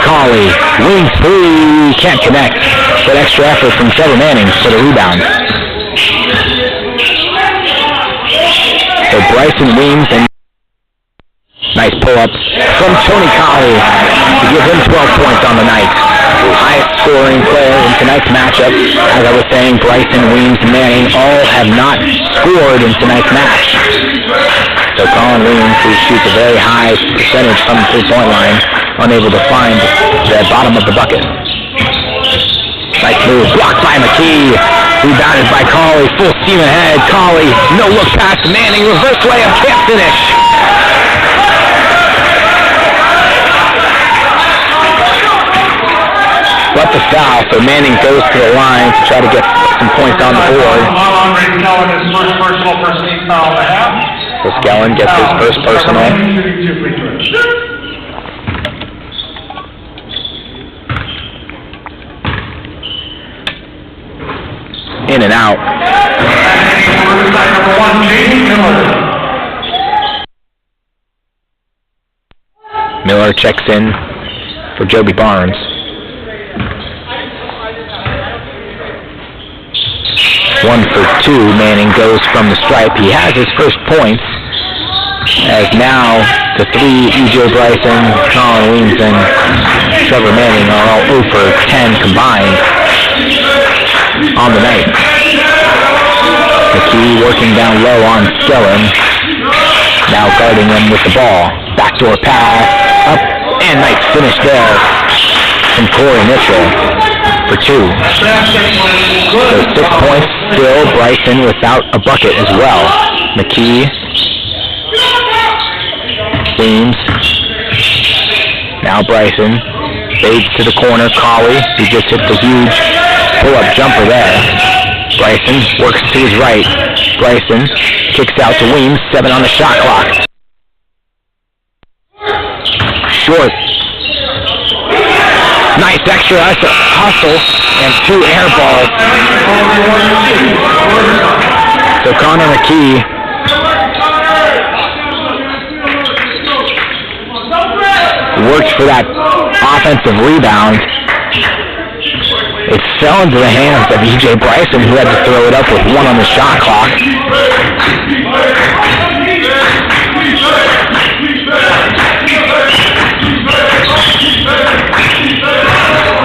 Colley, wing 3, can't connect, but extra effort from Trevor Manning for the rebound. So Bryson, Weems, and nice pull-up from Tony Colley to give him 12 points on the night. Highest scoring player in tonight's matchup. As I was saying, Bryson, Weems, Manning all have not scored in tonight's match. So Colin Weems, who shoots a very high percentage from the three-point line, unable to find the bottom of the bucket. Nice move, blocked by McKee. Rebounded by Colley, full steam ahead. Colley, no look pass to Manning, reverse layup, can't finish. But the foul, so Manning goes to the line to try to get some points on the board. So Skellen gets his first personal. In and out. Miller checks in for Joby Barnes. One for two. Manning goes from the stripe. He has his first points. As now the three, E.J. Bryson, Colin Weems, and Trevor Manning are all 0 for 10 combined on the night. McKee working down low on Skellen. Now guarding him with the ball. Backdoor pass. Up, and nice finish there from Corey Mitchell for two. So 6 points still. Bryson without a bucket as well. McKee. Weems. Now Bryson. Fades to the corner. Colley, who just hit the huge pull-up jumper there. Bryson works to his right. Bryson kicks out to Weems. 7 on the shot clock. Short. Nice extra hustle and 2 air balls. So Connor McKee worked for that offensive rebound. It fell into the hands of E.J. Bryson, who had to throw it up with 1 on the shot clock.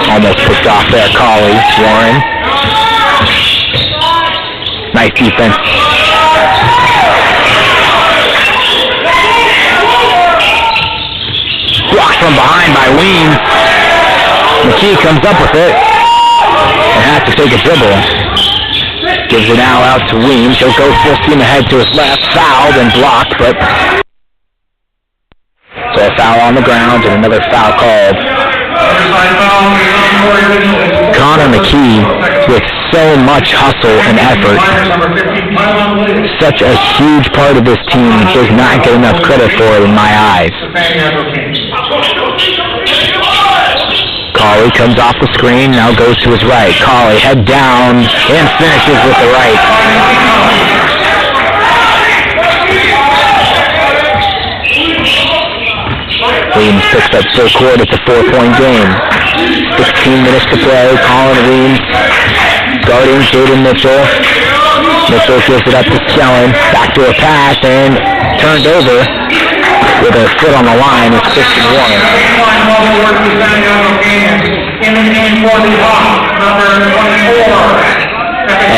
Almost picked off there, Colley. Warren. Nice defense. Blocked from behind by Weems. McKee comes up with it and has to take a dribble. Gives it now out to Weems. He'll go full steam ahead to his left. Fouled and blocked, but so a foul on the ground and another foul called. Connor McKee with so much hustle and effort. Such a huge part of this team does not get enough credit for it in my eyes. Colley comes off the screen, now goes to his right. Colley head down and finishes with the right. Weems picks up full court. It's a 4-point game. 16 minutes to play. Colin Weems guarding Jaden Mitchell. Mitchell gives it up to Skellen. Backdoor pass and turned over with a foot on the line. It's Christian Warren.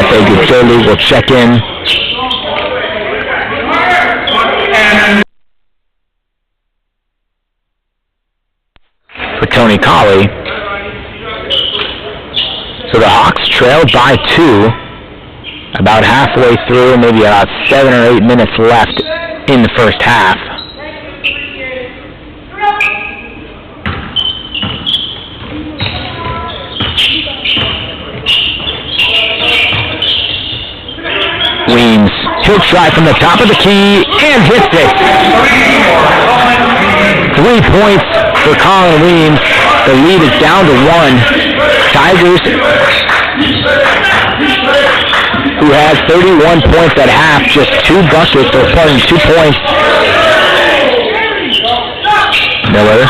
F.A. Gutsoli will check in. For Tony Colley. So the Hawks trailed by 2 about halfway through, maybe about 7 or 8 minutes left in the first half. Weems, he'll try from the top of the key and hits it. 3 points for Colin Weems. The lead is down to 1. Tigers, who has 31 points at half, just 2 buckets, or pardon, 2 points. Miller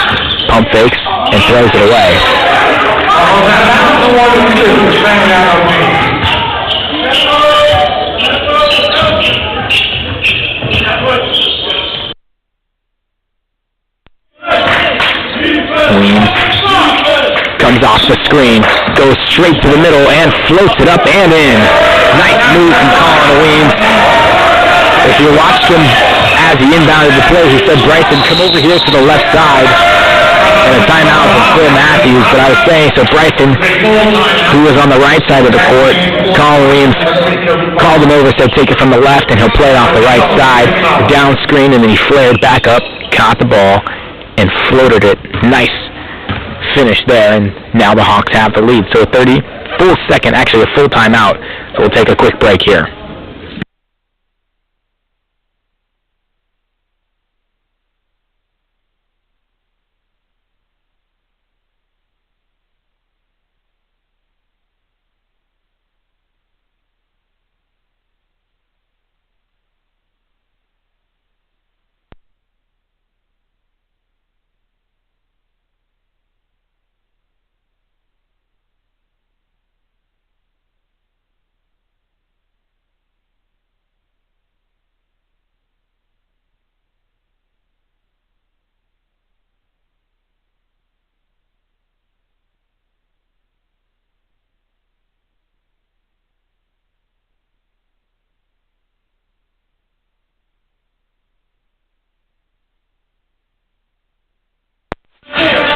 pump fakes and throws it away. Weems comes off the screen, goes straight to the middle and floats it up and in. Nice move from Colin Weems. If you watched him as he inbounded the play, he said, Bryson, come over here to the left side And a timeout from Phil Matthews, but I was saying, so Bryson, who was on the right side of the court, Colin Williams called him over, said take it from the left, and he'll play it off the right side, down screen, and then he flared back up, caught the ball, and floated it. Nice finish there, and now the Hawks have the lead. So a full timeout. So we'll take a quick break here.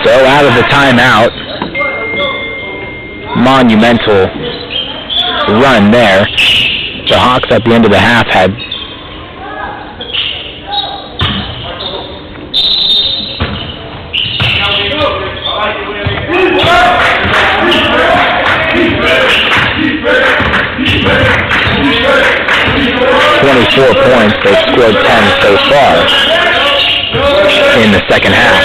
So out of the timeout, monumental run there. The Hawks at the end of the half had points. They've scored 10 so far in the second half.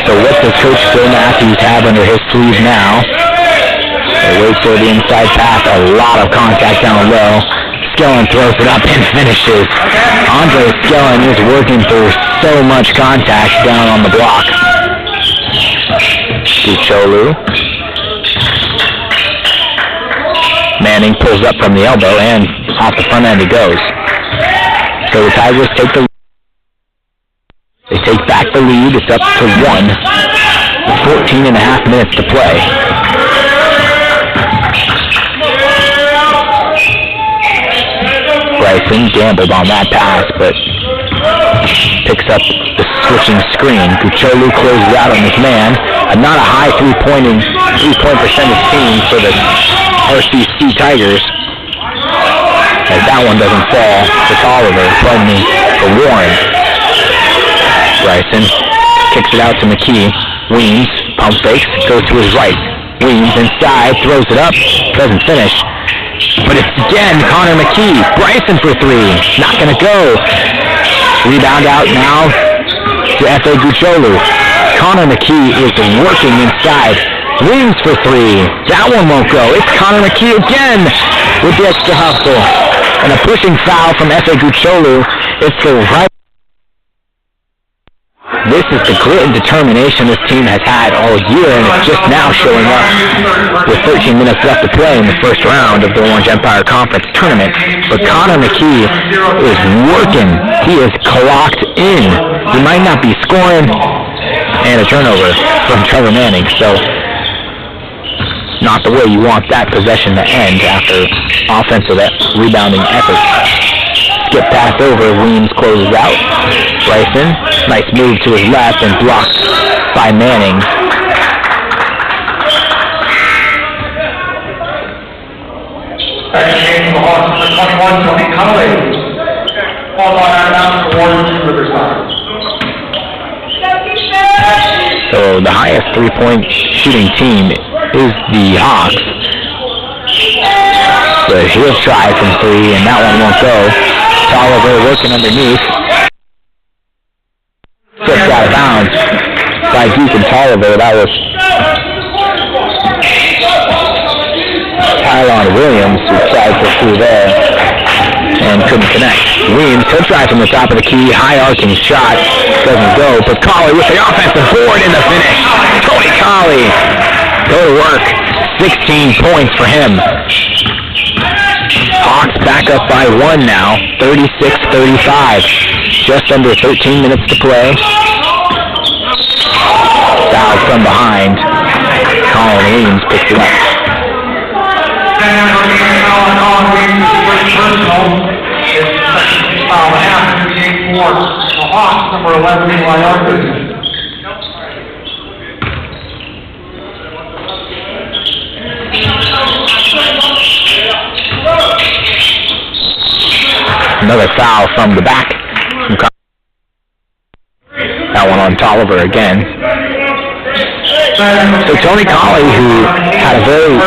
So what does Coach Phil Matthews have under his sleeve now? They wait for the inside pass, a lot of contact down low. Skellen throws it up and finishes. Andre Skellen is working through so much contact down on the block. Ducholu. Manning pulls up from the elbow and off the front end he goes. So the Tigers take the lead. They take back the lead. It's up to 1. 14 and a half minutes to play. Bryson gambled on that pass, but picks up the switching screen. Ducholu closes out on his man. Not a high three-point percentage team for the RCC Tigers, as that one doesn't fall to Tolliver, pardon me, for Warren. Bryson kicks it out to McKee. Weems pump fakes, goes to his right. Weems inside, throws it up, doesn't finish. But it's again Connor McKee. Bryson for 3, not gonna go. Rebound out now to F.A. Ducholu. Connor McKee is working inside. Weems for 3. That one won't go. It's Connor McKee again with the extra hustle. And a pushing foul from F.A. Ducholu. It's the right. This is the grit and determination this team has had all year, and it's just now showing up with 13 minutes left to play in the first round of the Orange Empire Conference Tournament. But Connor McKee is working. He is clocked in. He might not be scoring, and a turnover from Trevor Manning. So not the way you want that possession to end after offensive rebounding effort. Skip pass over, Weems closes out. Bryson, nice move to his left and blocked by Manning. Second game for the Hawks, number 21, Tony Conley. Followed by out of bounds for Warren to Riverside. So the highest three-point shooting team is the Hawks. But he'll try from 3, and that one won't go. Tolliver working underneath. Just out of bounds by Deacon Tolliver. That was Tylon Williams who tried for 2 there and couldn't connect. Weems, he'll try from the top of the key. High arcing shot. Doesn't go. But Colley with the offensive board in the finish. Tony Colley. Go to work. 16 points for him. Hawks back up by 1 now. 36-35. Just under 13 minutes to play. Foul from behind. Colin Weems picks it up. Foul half, 38-4. The Hawks, number 11, Eli Arthur. Another foul from the back. That one on Tolliver again. So Tony Colley, who had a very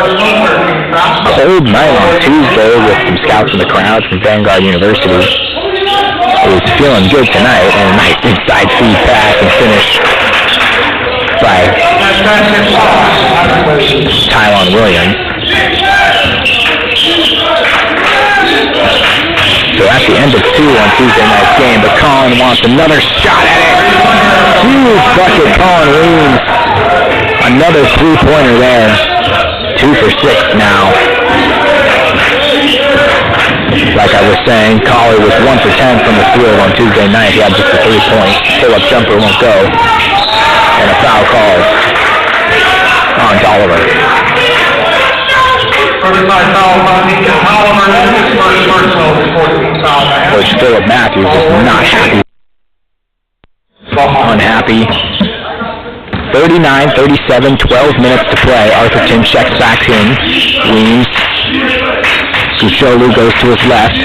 cold night on Tuesday with some scouts in the crowd from Vanguard University, is feeling good tonight, and a nice inside feed pass and finish by Tylon Williams. So at the end of 2 on Tuesday night's game, but Colin wants another shot at it. Huge bucket, Colin Weems. Another 3-pointer there. 2 for 6 now. Like I was saying, Collie was 1 for 10 from the field on Tuesday night. He had just a 3-point pull-up jumper, won't go. And a foul called on Tolliver. Coach Philip Matthews is not happy. Unhappy. 39-37, 12 minutes to play. Arthurton checks back in. Weems. Gusholu goes to his left.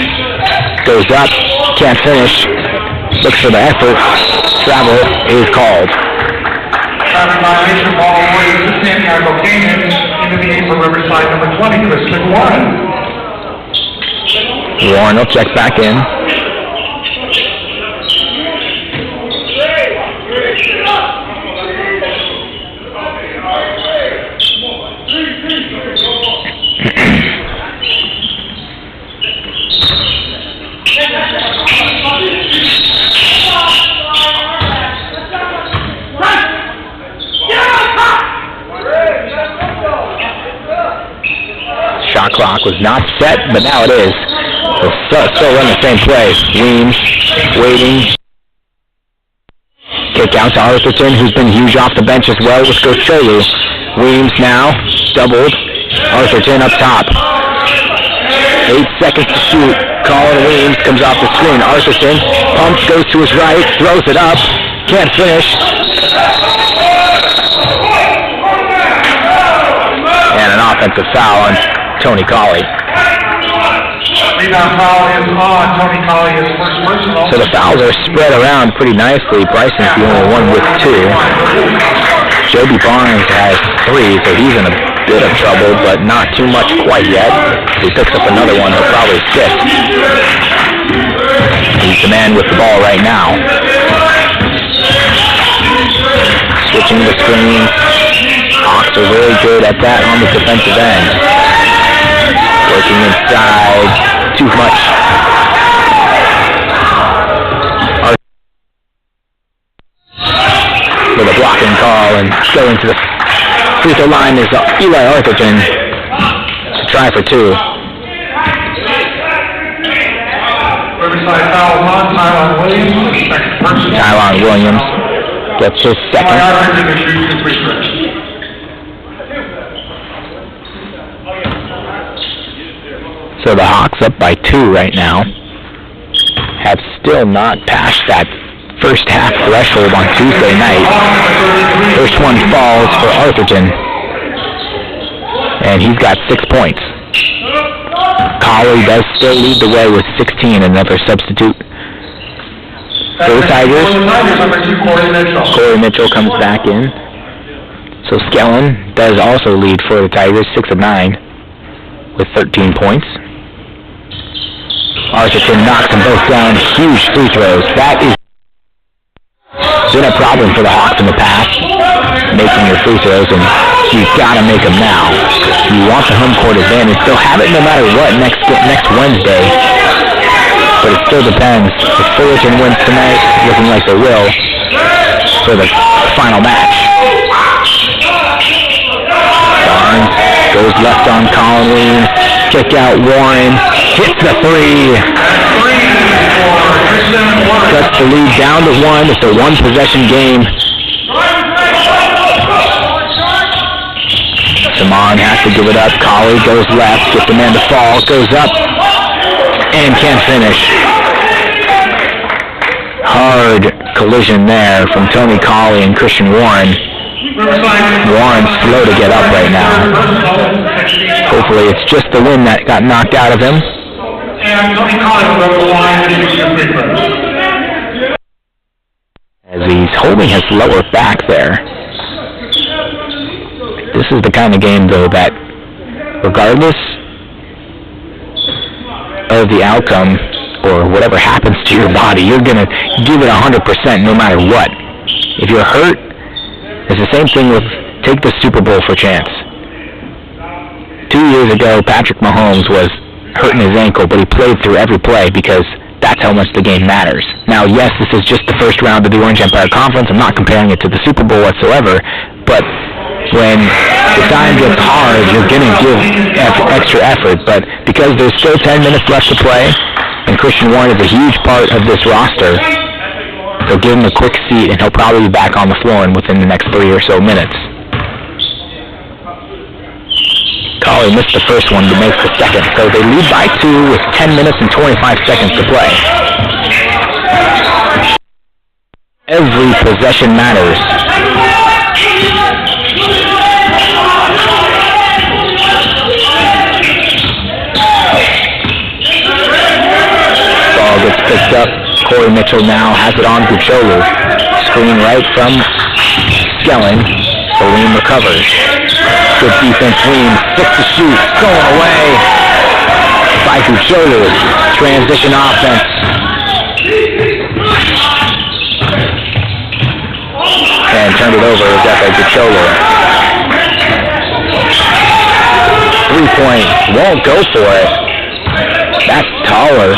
Goes up. Can't finish. Looks for the effort. Travel is called. Violation ball away to Santiago Canyon into the game for Riverside number 20, Christian Warren. Warren will check back in. Shot clock was not set, but now it is. They'll still run the same play. Weems waiting. Kick out to Arthurton, who's been huge off the bench as well with Gocholu. Weems now, doubled. Arthurton up top. 8 seconds to shoot. Colin Weems comes off the screen. Arthurton pumps, goes to his right, throws it up. Can't finish. And an offensive foul on Tony Colley. Rebound foul is on Tony Colley, his first personal. So the fouls are spread around pretty nicely. Bryson's the only one with 2. Joby Barnes has 3, so he's in a bit of trouble, but not too much quite yet. If he picks up another one, he'll probably sit. He's the man with the ball right now. Switching the screen. Hawks are very good at that on the defensive end. Working inside. Too much. For the blocking call, and going to the free throw line is Eli Arthurton to try for 2. Riverside foul on Tylon Williams, second personal. Tylon Williams gets his second. So the Hawks up by 2 right now. Have still not passed that first half threshold on Tuesday night. First one falls for Arthurton. And he's got 6 points. Colley does still lead the way with 16, another substitute. For the Tigers, Corey Mitchell comes back in. So Skellen does also lead for the Tigers, 6 of 9 with 13 points. Arthurton knocks them both down. Huge free throws. That is been a problem for the Hawks in the past, making your free throws, and you've got to make them now. You want the home court advantage. They'll have it no matter what next Wednesday, but it still depends. If Fullerton wins tonight, looking like they will, for the final match. Barnes goes left on Colin Weems. Kick out Warren. Hits the 3. Cuts the lead down to 1. It's a 1-possession game. Simon has to give it up. Colley goes left. Gets the man to fall. Goes up. And can't finish. Hard collision there from Tony Colley and Christian Warren. Warren's slow to get up right now. Hopefully it's just the wind that got knocked out of him. And Tony Collins will go to the line and use your free throws. As he's holding his lower back there. This is the kind of game, though, that regardless of the outcome or whatever happens to your body, you're going to give it 100% no matter what. If you're hurt, it's the same thing with take the Super Bowl for chance. 2 years ago, Patrick Mahomes was hurting his ankle, but he played through every play because that's how much the game matters. Now, yes, this is just the first round of the Orange Empire Conference. I'm not comparing it to the Super Bowl whatsoever, but when the time gets hard, you're going to give extra effort. But because there's still 10 minutes left to play, and Christian Warren is a huge part of this roster, they'll give him a quick seat, and he'll probably be back on the floor within the next 3 or so minutes. Colley missed the first one, but makes the second. So they lead by 2 with 10 minutes and 25 seconds to play. Every possession matters. Ball gets picked up. Corey Mitchell now has it on Gucciolo. Screen right from Skellen. Salim recovers. Good defense, Weems, 6 to shoot, going away by Gucciolo. Transition offense. And turned it over to Gucciolo. 3-point, won't go for it. That's Tylon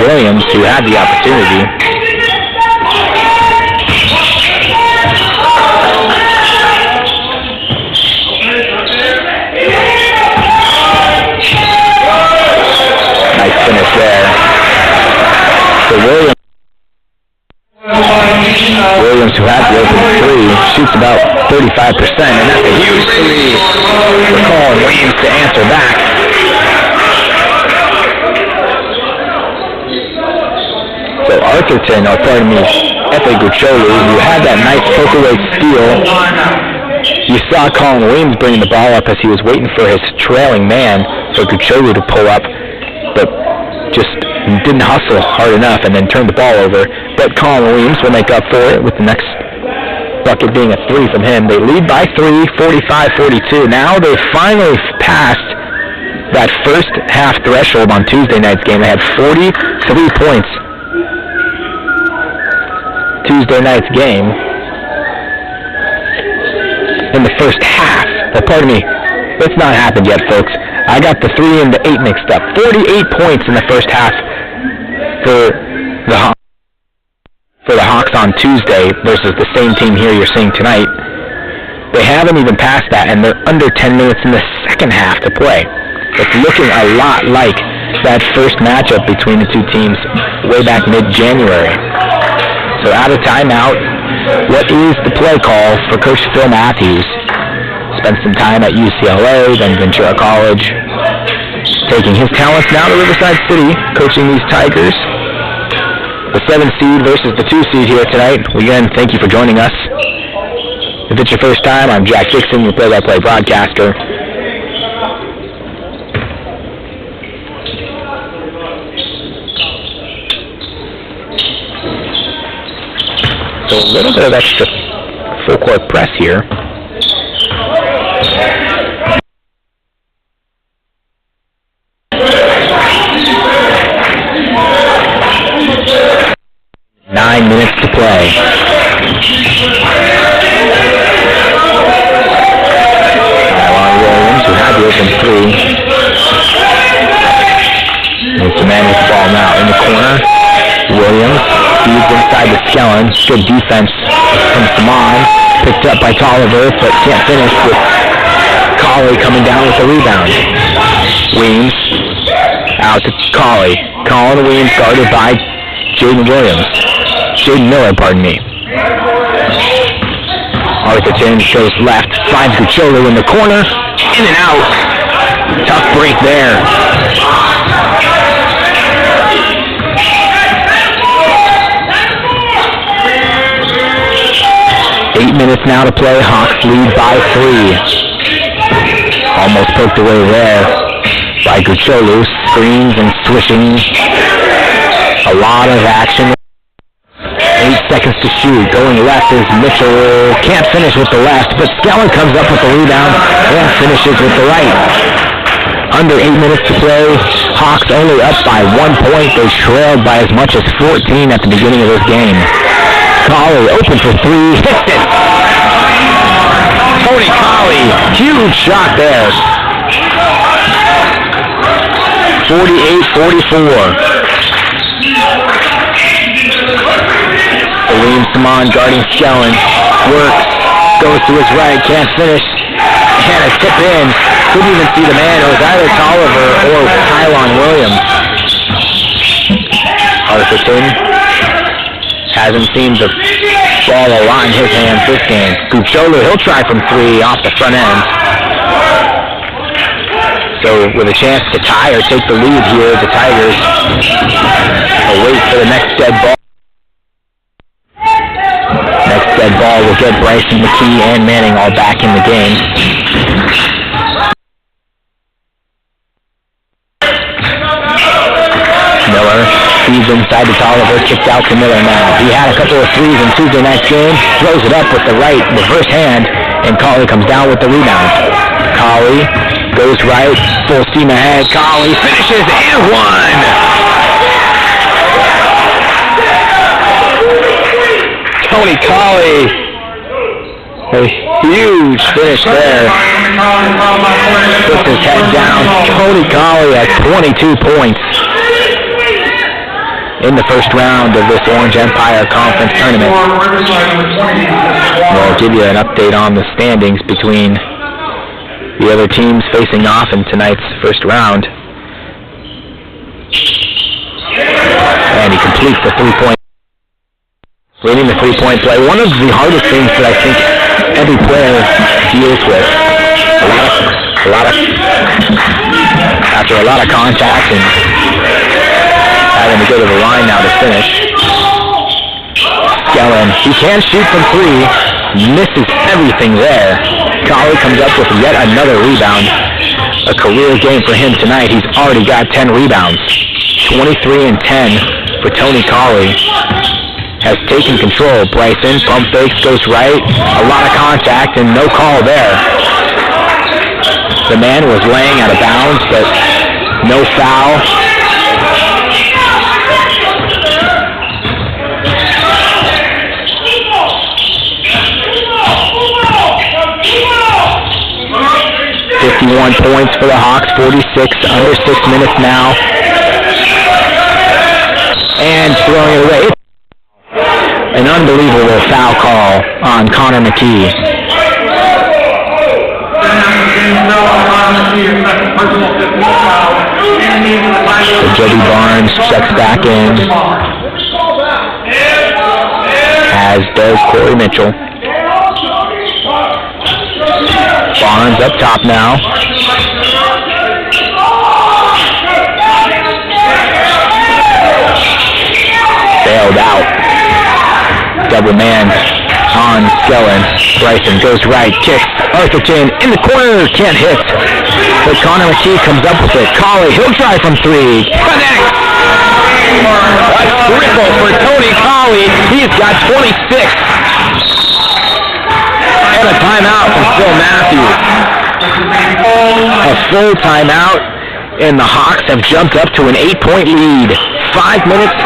Williams, who had the opportunity. Nice finish there. So Williams, who had the open 3, shoots about 35%, and that's a huge 3 for Colin Williams to answer back. So Arthurton, Efe Gucciolo, who had that nice poke-away steal. You saw Colin Williams bringing the ball up as he was waiting for his trailing man for Gucciolo to pull up, but just didn't hustle hard enough and then turned the ball over. But Colin Williams will make up for it with the next bucket being a 3 from him. They lead by 3, 45-42. Now they finally passed that first half threshold on Tuesday night's game. They had 43 points Tuesday night's game in the first half. Well, pardon me, it's not happened yet, folks. I got the 3 and the 8 mixed up. 48 points in the first half for the Hawks on Tuesday versus the same team here you're seeing tonight. They haven't even passed that, and they're under 10 minutes in the second half to play. It's looking a lot like that first matchup between the two teams way back mid-January. So out of timeout, what is the play call for Coach Phil Matthews? Spent some time at UCLA, then Ventura College, taking his talents now to Riverside City, coaching these Tigers. The 7 seed versus the 2 seed here tonight. Again, thank you for joining us. If it's your first time, I'm Jack Dixon, your play-by-play broadcaster. So a little bit of extra full court press here. To play. Tylon Williams, who had the open 3. Needs to manage the ball now in the corner. Williams feeds inside the Skellen. Good defense from Saman. Picked up by Tolliver, but can't finish with Colley coming down with the rebound. Weems out to Colley. Colin Weems guarded by Jaden Miller, pardon me. Arthurton shows left, finds Gucciolo in the corner, in and out. Tough break there. Eight minutes now to play. Hawks lead by 3. Almost poked away there by Gucciolo. screens and swishing. A lot of action. 8 seconds to shoot. Going left is Mitchell. Can't finish with the left, but Skeller comes up with the rebound and finishes with the right. Under 8 minutes to play. Hawks only up by 1 point. They trailed by as much as 14 at the beginning of this game. Colley open for 3. Hits it. Tony Colley. Huge shot there. 48-44. William Simon guarding Skellen. Works. Goes to his right. Can't finish. And a tip in. Couldn't even see the man. It was either Tolliver or Tylon Williams. Arthurton hasn't seen the ball a lot in his hands this game. Gucciolo, he'll try from 3 off the front end. So with a chance to tie or take the lead here, the Tigers will wait for the next dead ball. Next dead ball will get Bryson, McKee, and Manning all back in the game. Miller feeds inside to Tolliver, kicked out to Miller now. He had a couple of threes in Tuesday night's game, throws it up with the right reverse hand, and Colley comes down with the rebound. Colley goes right, full steam ahead. Colley finishes and one! Tony Colley, a huge finish there. Puts his head down. Tony Colley at 22 points in the first round of this Orange Empire Conference tournament. We'll give you an update on the standings between the other teams facing off in tonight's first round. And he completes the three-point. Leading the three-point play. One of the hardest things that I think every player deals with. After a lot of contact and having to go to the line now to finish. Skellen, he can shoot from 3, misses everything there. Colley comes up with yet another rebound. A career game for him tonight. He's already got 10 rebounds. 23 and 10 for Tony Colley. Has taken control. Bryson, pump fakes, goes right. A lot of contact and no call there. The man was laying out of bounds, but no foul. .51 points for the Hawks, 46, under 6 minutes now. And throwing it away. An unbelievable foul call on Connor McKee. So Jody Barnes checks back in, as does Corey Mitchell. Barnes up top now. Bailed out. Double man on Skellen. Bryson goes right, kicks. Arthurton in the corner, can't hit. But Connor McKee comes up with it. Colley, he'll try from 3. Connects! A triple for Tony Colley. He's got 26. And a timeout from Phil Matthews. A full timeout, and the Hawks have jumped up to an 8-point lead. 5 minutes,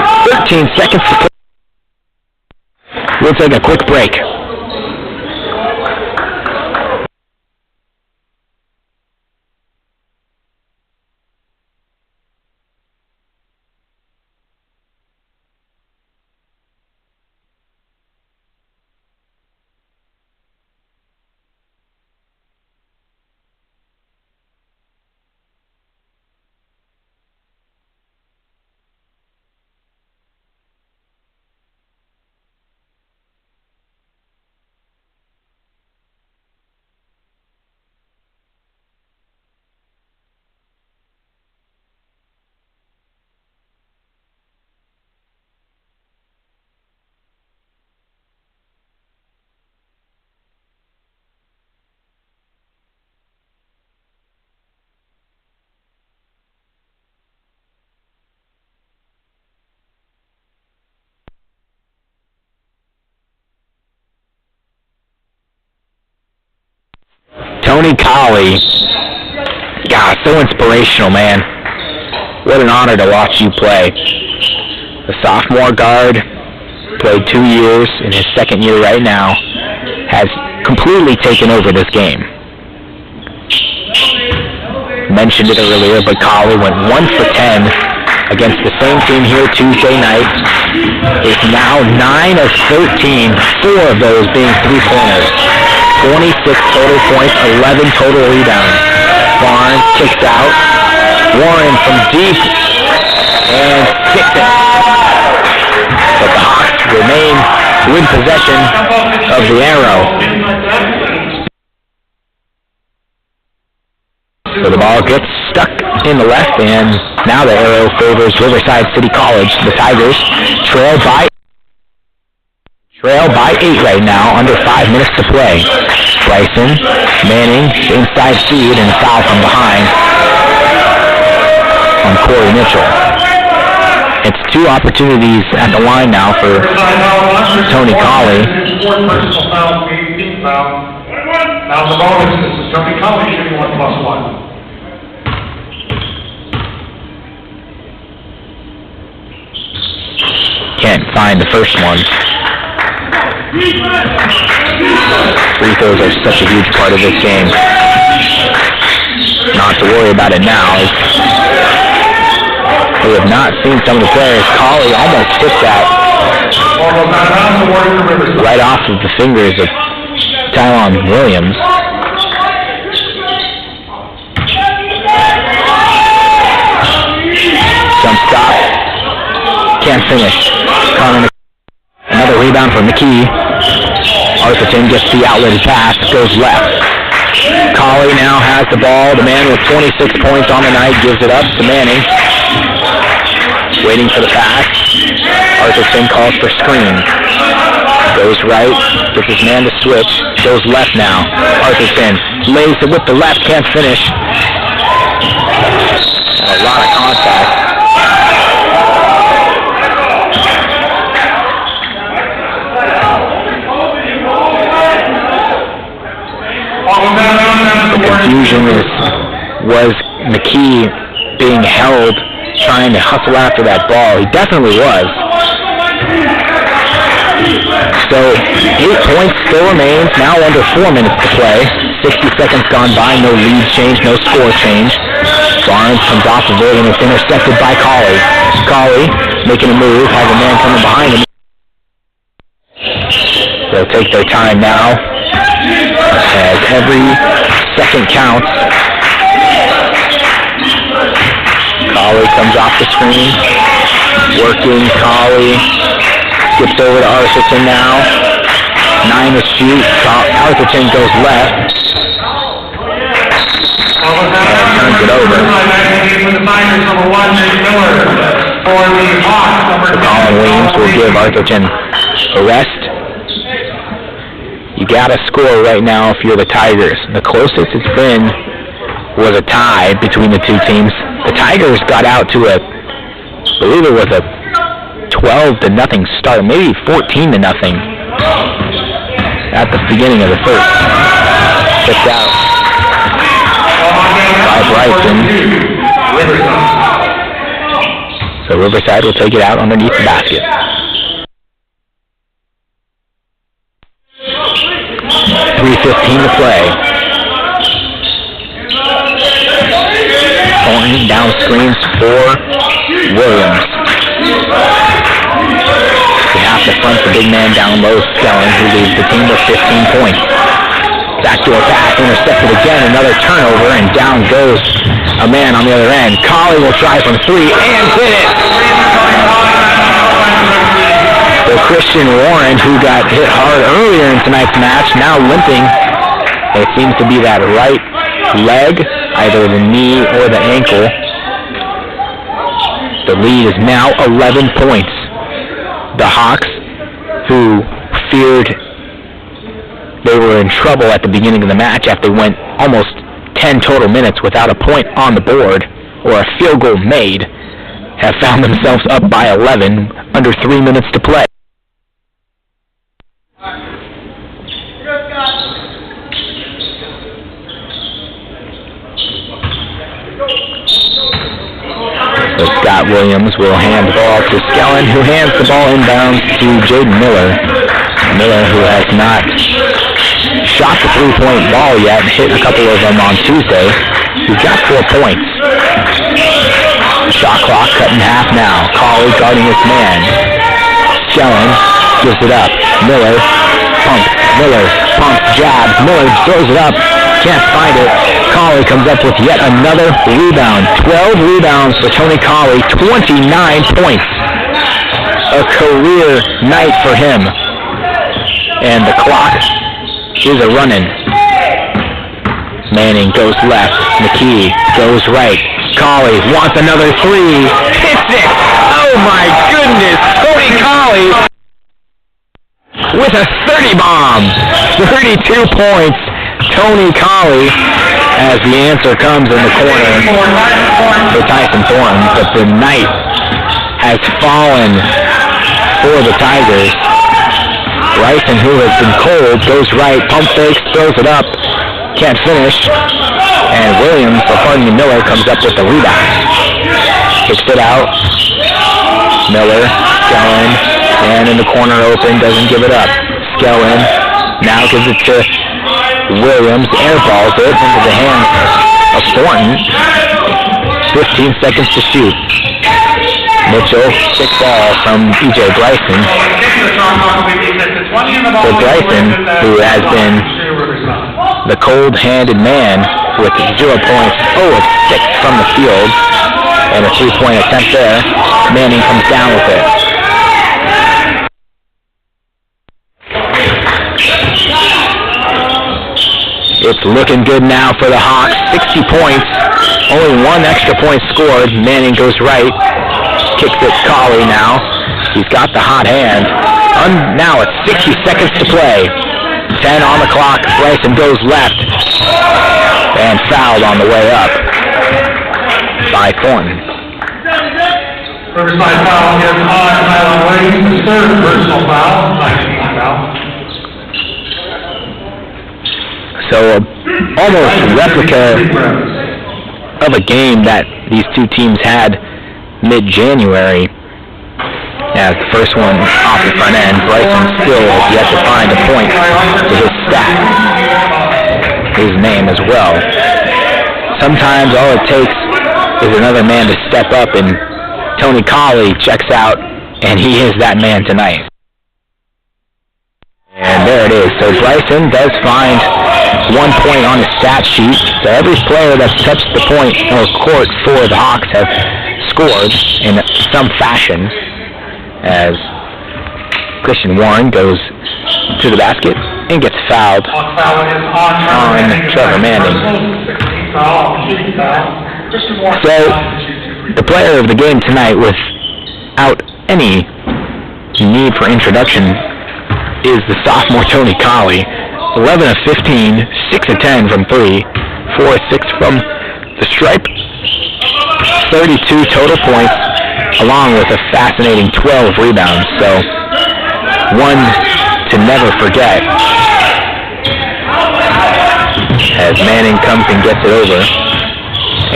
13 seconds to play. We'll take a quick break. Tony Colley. God, so inspirational, man. What an honor to watch you play. The sophomore guard, played 2 years, in his second year right now, has completely taken over this game. Mentioned it earlier, but Colley went 1 for 10 against the same team here Tuesday night. Is now 9 of 13, 4 of those being three-pointers. 26 total points, 11 total rebounds. Barnes kicks out. Warren from deep and sticks it. But the Hawks remain with possession of the arrow. So the ball gets stuck in the left, and now the arrow favors Riverside City College. The Tigers trail by 8 right now, under 5 minutes to play. Bryson, Manning, inside feed, and foul from behind on Corey Mitchell. It's 2 opportunities at the line now for Tony Colley. Now the bonus is Tony Colley shooting 1+1. Can't find the first one. Free throws are such a huge part of this game. Not to worry about it now. We have not seen some of the players. Colley almost hit that right off of the fingers of Tylon Williams. Jump stop. Can't finish. Another rebound for McKee. Arthurton gets the outlet pass, goes left. Colley now has the ball. The man with 26 points on the night gives it up to Manning. Waiting for the pass. Arthurton calls for screen. Goes right, gets his man to switch. Goes left now. Arthurton lays it with the left, can't finish. And a lot of contact. The confusion was McKee being held, trying to hustle after that ball. He definitely was. So 8 points still remains, now under 4 minutes to play. 60 seconds gone by, no lead change, no score change. Barnes comes off of it and it's intercepted by Colley. Colley making a move, has a man coming behind him. They'll take their time now, as every second counts. Colley comes off the screen, working. Colley skips over to Arthurton now. 9 to shoot. Arthurton goes left and turns it over. So Colin Williams will give Arthurton a rest. You got to score right now if you're the Tigers. The closest it's been was a tie between the two teams. The Tigers got out to I believe it was a 12-0 start, maybe 14-0 at the beginning of the first. Picked out by Bryson. So Riverside will take it out underneath the basket. 3:15 to play. Thornton down screens for Williams. We have to front the big man down low, Skellen, who leads the team with 15 points. Backdoor pass intercepted again, another turnover, and down goes a man on the other end. Colley will try from 3 and hit it. So Christian Warren, who got hit hard earlier in tonight's match, now limping. It seems to be that right leg, either the knee or the ankle. The lead is now 11 points. The Hawks, who feared they were in trouble at the beginning of the match after they went almost 10 total minutes without a point on the board or a field goal made, have found themselves up by 11 under 3 minutes to play. Scott Williams will hand the ball to Skellen, who hands the ball inbounds to Jaden Miller. Miller, who has not shot the three-point ball yet, hit a couple of them on Tuesday. He's got 4 points. Shot clock cut in half now. Colley guarding his man. Skellen gives it up. Miller pumps. Miller pumps, jabs. Miller throws it up. Can't find it. Colley comes up with yet another rebound. 12 rebounds for Tony Colley. 29 points. A career night for him. And the clock is a-running. Manning goes left. McKee goes right. Colley wants another three. Hits it! Oh my goodness! Tony Colley with a 30 bomb. 32 points. Tony Colley, as the answer comes in the corner for Tyson Thornton. But the night has fallen for the Tigers. Bryson, who has been cold, goes right, pump fakes, throws it up, can't finish, and Williams, or pardon me, Miller, comes up with the rebound. Kicks it out. Miller, Skellen, and in the corner open, doesn't give it up. Skellen now gives it to Williams, airballs it into the hands of Thornton. 15 seconds to shoot. Mitchell, sick ball from E.J. Bryson. So Bryson, who has been the cold-handed man with 0 points, 0 of 6 from the field, and a three-point attempt there. Manning comes down with it. It's looking good now for the Hawks. 60 points. Only 1 extra point scored. Manning goes right. Kicks it Colley now. He's got the hot hand. Now it's 60 seconds to play. 10 on the clock. Bryson goes left. And fouled on the way up by Thornton. Riverside foul is on Tyler Williams, the third personal foul, 19th foul. So almost replica of a game that these two teams had mid-January. As the first one off the front end, Bryson still has yet to find a point to his stat, his name as well. Sometimes all it takes is another man to step up, and Tony Colley checks out, and he is that man tonight. And there it is. So Bryson does find 1 point on his stat sheet. So every player that's touched the point or court for the Hawks have scored in some fashion, as Christian Warren goes to the basket and gets fouled on Trevor Manning. So the player of the game tonight, without any need for introduction, is the sophomore Tony Colley. 11 of 15, 6 of 10 from 3, 4 of 6 from the stripe, 32 total points, along with a fascinating 12 rebounds. So one to never forget, as Manning comes and gets it over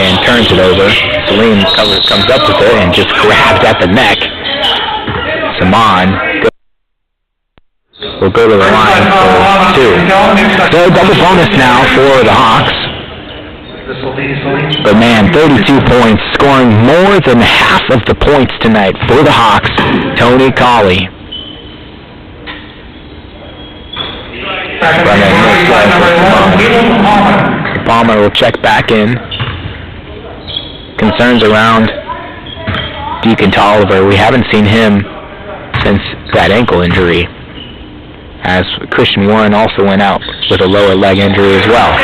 and turns it over. Salim comes up with it and just grabs at the neck. Saman will go to the line for 2. So double bonus now for the Hawks. But man, 32 points, scoring more than half of the points tonight for the Hawks, Tony Colley. Palmer will check back in. Concerns around Deacon Tolliver. We haven't seen him since that ankle injury, as Christian Warren also went out with a lower leg injury as well.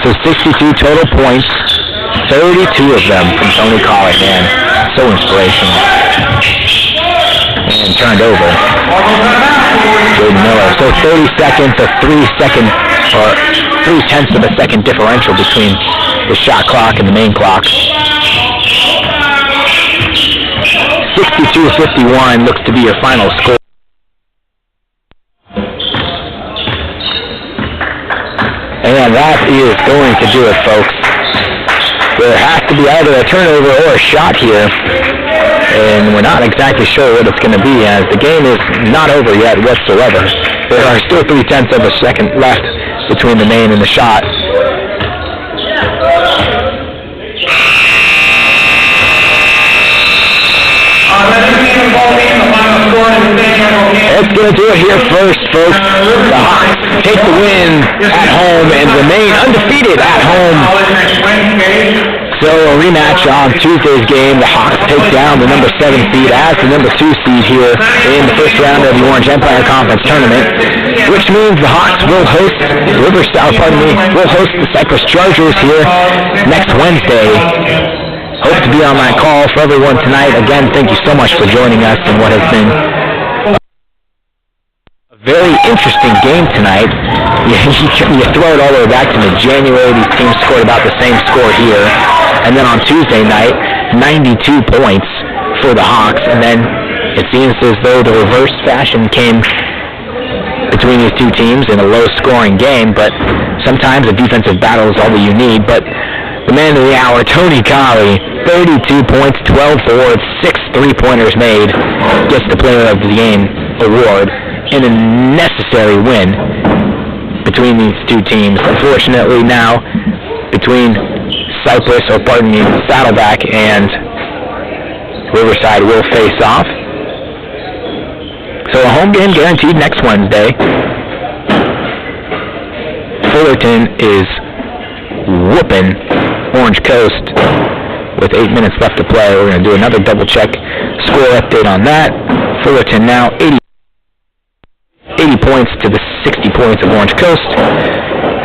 So 62 total points, 32 of them from Tony Colley, man, so inspirational. And turned over. Jaden Miller. So 30 seconds, a 3-second, or 0.3 of a second differential between the shot clock and the main clock. 62-51 looks to be your final score. And that is going to do it, folks. There has to be either a turnover or a shot here, and we're not exactly sure what it's going to be, as the game is not over yet whatsoever. There are still 0.3 of a second left between the main and the shot. It's going to do it here first, folks. The Hawks take the win at home and remain undefeated at home. So a rematch on Tuesday's game. The Hawks take down the number 7 seed as the number 2 seed here in the first round of the Orange Empire Conference Tournament, which means the Hawks will host will host the Cypress Chargers here next Wednesday. Hope to be on that call for everyone tonight. Again, thank you so much for joining us in what has been a very interesting game tonight. You throw it all the way back to mid-January. These teams scored about the same score here. And then on Tuesday night, 92 points for the Hawks. And then it seems as though the reverse fashion came between these two teams in a low-scoring game. But sometimes a defensive battle is all that you need. But the man of the hour, Tony Colley, 32 points, 12 boards, 6 3-pointers made, gets the Player of the Game award in a necessary win between these two teams. Unfortunately now, between Saddleback and Riverside will face off. So a home game guaranteed next Wednesday. Fullerton is whooping Orange Coast with 8 minutes left to play. We're going to do another double check score update on that. Fullerton now 80 points to the 60 points of Orange Coast,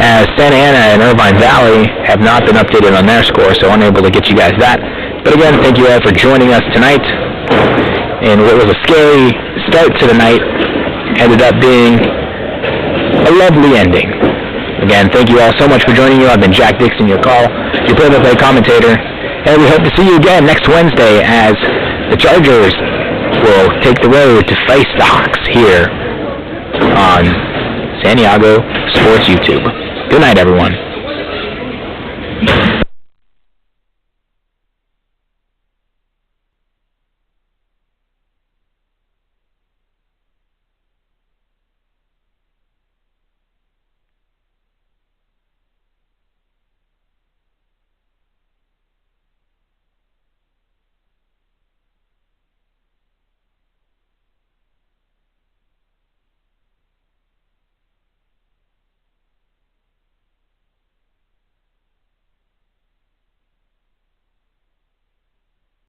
as Santa Ana and Irvine Valley have not been updated on their score, so unable to get you guys that. But again, thank you all for joining us tonight. And what was a scary start to the night ended up being a lovely ending. Again, thank you all so much for joining you. I've been Jack Dixon, your play-by-play commentator, and we hope to see you again next Wednesday as the Chargers will take the road to face the Hawks here on San Diego Sports YouTube. Good night, everyone.